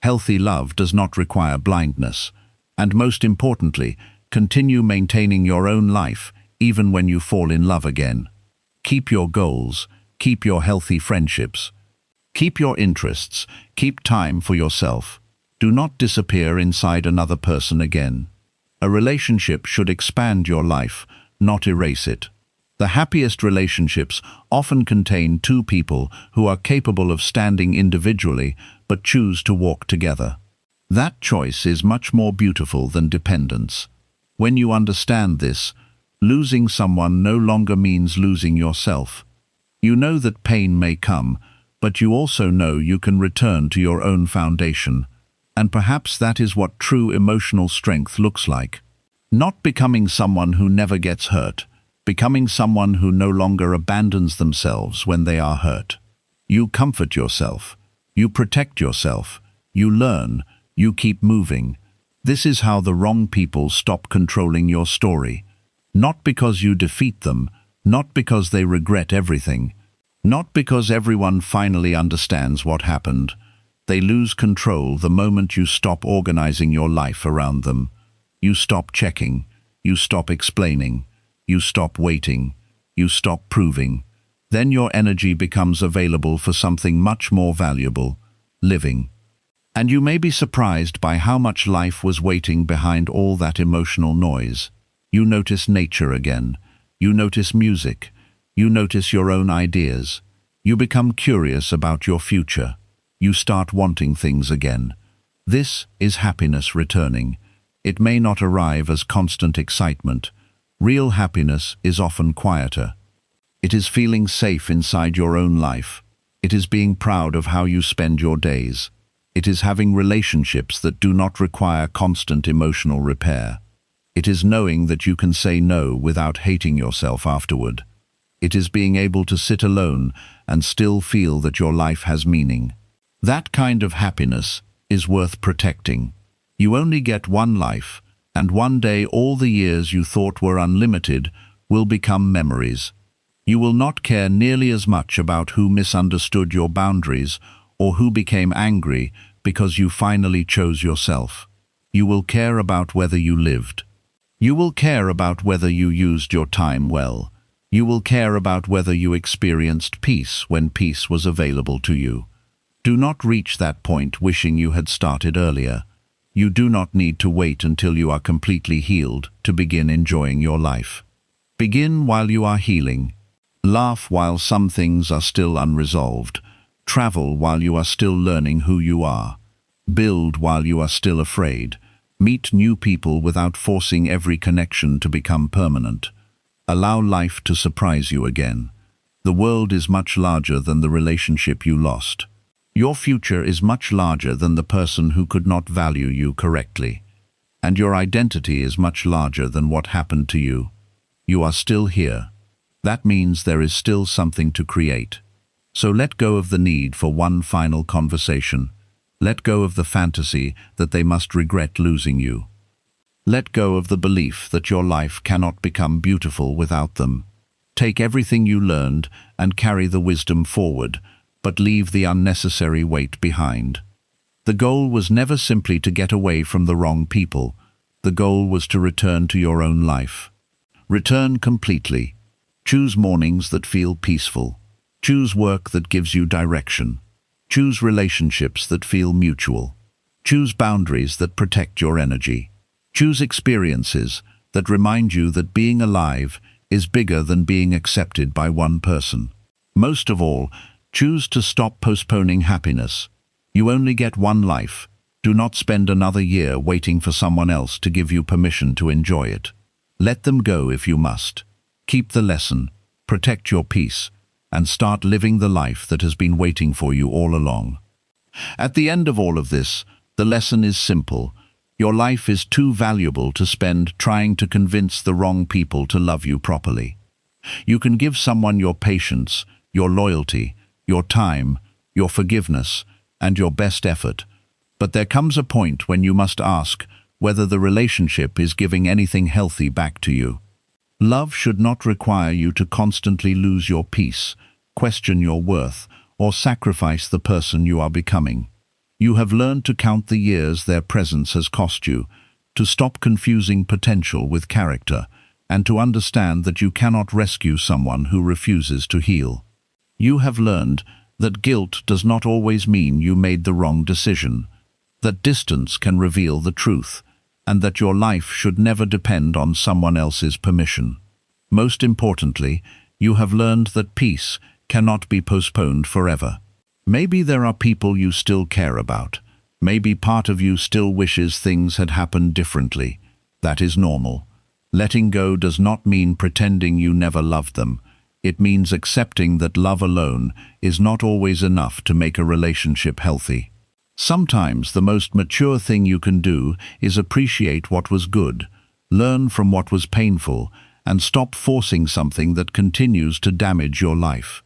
Healthy love does not require blindness. And most importantly, continue maintaining your own life even when you fall in love again. Keep your goals, keep your healthy friendships. Keep your interests, keep time for yourself. Do not disappear inside another person again. A relationship should expand your life, not erase it. The happiest relationships often contain two people who are capable of standing individually but choose to walk together. That choice is much more beautiful than dependence. When you understand this, losing someone no longer means losing yourself. You know that pain may come, but you also know you can return to your own foundation. And perhaps that is what true emotional strength looks like. Not becoming someone who never gets hurt, becoming someone who no longer abandons themselves when they are hurt. You comfort yourself. You protect yourself. You learn. You keep moving. This is how the wrong people stop controlling your story. Not because you defeat them, not because they regret everything, not because everyone finally understands what happened. They lose control the moment you stop organizing your life around them. You stop checking. You stop explaining. You stop waiting. You stop proving. Then your energy becomes available for something much more valuable: living. And you may be surprised by how much life was waiting behind all that emotional noise. You notice nature again. You notice music. You notice your own ideas. You become curious about your future. You start wanting things again. This is happiness returning. It may not arrive as constant excitement. Real happiness is often quieter. It is feeling safe inside your own life. It is being proud of how you spend your days. It is having relationships that do not require constant emotional repair. It is knowing that you can say no without hating yourself afterward. It is being able to sit alone and still feel that your life has meaning. That kind of happiness is worth protecting. You only get one life, and one day all the years you thought were unlimited will become memories. You will not care nearly as much about who misunderstood your boundaries or who became angry because you finally chose yourself. You will care about whether you lived. You will care about whether you used your time well. You will care about whether you experienced peace when peace was available to you. Do not reach that point wishing you had started earlier. You do not need to wait until you are completely healed to begin enjoying your life. Begin while you are healing. Laugh while some things are still unresolved. Travel while you are still learning who you are. Build while you are still afraid. Meet new people without forcing every connection to become permanent. Allow life to surprise you again. The world is much larger than the relationship you lost. Your future is much larger than the person who could not value you correctly. And your identity is much larger than what happened to you. You are still here. That means there is still something to create. So let go of the need for one final conversation. Let go of the fantasy that they must regret losing you. Let go of the belief that your life cannot become beautiful without them. Take everything you learned and carry the wisdom forward, but leave the unnecessary weight behind. The goal was never simply to get away from the wrong people. The goal was to return to your own life. Return completely. Choose mornings that feel peaceful. Choose work that gives you direction. Choose relationships that feel mutual. Choose boundaries that protect your energy. Choose experiences that remind you that being alive is bigger than being accepted by one person. Most of all, choose to stop postponing happiness. You only get one life. Do not spend another year waiting for someone else to give you permission to enjoy it. Let them go if you must. Keep the lesson, protect your peace, and start living the life that has been waiting for you all along. At the end of all of this, the lesson is simple. Your life is too valuable to spend trying to convince the wrong people to love you properly. You can give someone your patience, your loyalty, your time, your forgiveness, and your best effort, but there comes a point when you must ask whether the relationship is giving anything healthy back to you. Love should not require you to constantly lose your peace, question your worth, or sacrifice the person you are becoming. You have learned to count the years their presence has cost you, to stop confusing potential with character, and to understand that you cannot rescue someone who refuses to heal. You have learned that guilt does not always mean you made the wrong decision, that distance can reveal the truth, and that your life should never depend on someone else's permission. Most importantly, you have learned that peace cannot be postponed forever. Maybe there are people you still care about. Maybe part of you still wishes things had happened differently. That is normal. Letting go does not mean pretending you never loved them. It means accepting that love alone is not always enough to make a relationship healthy. Sometimes the most mature thing you can do is appreciate what was good, learn from what was painful, and stop forcing something that continues to damage your life.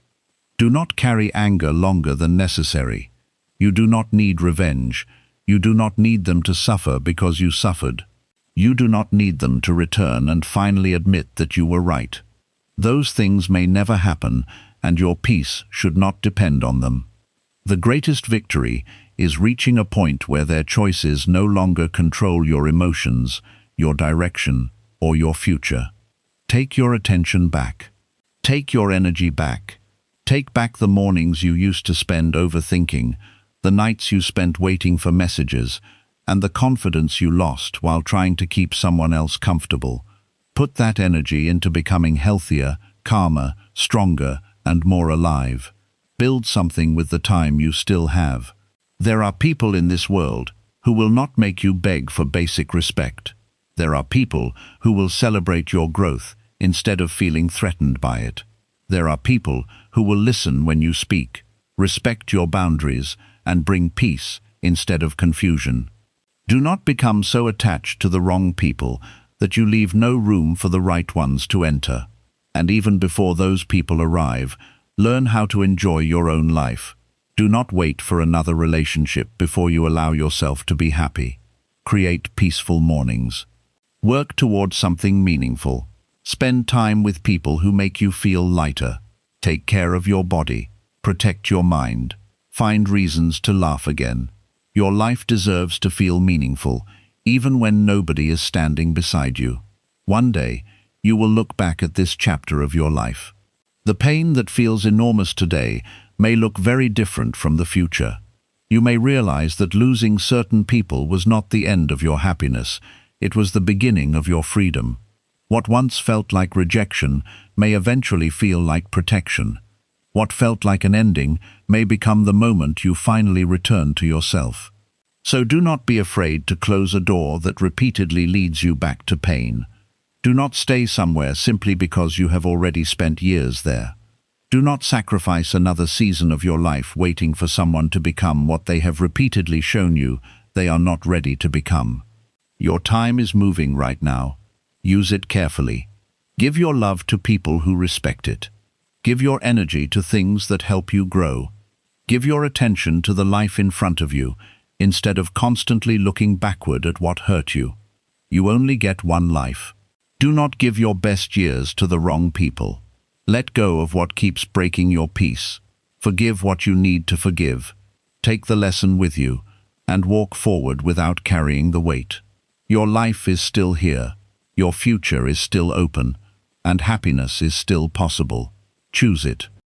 Do not carry anger longer than necessary. You do not need revenge. You do not need them to suffer because you suffered. You do not need them to return and finally admit that you were right. Those things may never happen, and your peace should not depend on them. The greatest victory is reaching a point where their choices no longer control your emotions, your direction, or your future. Take your attention back. Take your energy back. Take back the mornings you used to spend overthinking, the nights you spent waiting for messages, and the confidence you lost while trying to keep someone else comfortable. Put that energy into becoming healthier, calmer, stronger, and more alive. Build something with the time you still have. There are people in this world who will not make you beg for basic respect. There are people who will celebrate your growth instead of feeling threatened by it. There are people who will listen when you speak, respect your boundaries, and bring peace instead of confusion. Do not become so attached to the wrong people that you leave no room for the right ones to enter. And even before those people arrive, learn how to enjoy your own life. Do not wait for another relationship before you allow yourself to be happy. Create peaceful mornings. Work towards something meaningful. Spend time with people who make you feel lighter. Take care of your body. Protect your mind. Find reasons to laugh again. Your life deserves to feel meaningful, even when nobody is standing beside you. One day, you will look back at this chapter of your life. The pain that feels enormous today may look very different from the future. You may realize that losing certain people was not the end of your happiness. It was the beginning of your freedom. What once felt like rejection may eventually feel like protection. What felt like an ending may become the moment you finally return to yourself. So do not be afraid to close a door that repeatedly leads you back to pain. Do not stay somewhere simply because you have already spent years there. Do not sacrifice another season of your life waiting for someone to become what they have repeatedly shown you they are not ready to become. Your time is moving right now. Use it carefully. Give your love to people who respect it. Give your energy to things that help you grow. Give your attention to the life in front of you, instead of constantly looking backward at what hurt you. You only get one life. Do not give your best years to the wrong people. Let go of what keeps breaking your peace. Forgive what you need to forgive. Take the lesson with you, and walk forward without carrying the weight. Your life is still here. Your future is still open, and happiness is still possible. Choose it.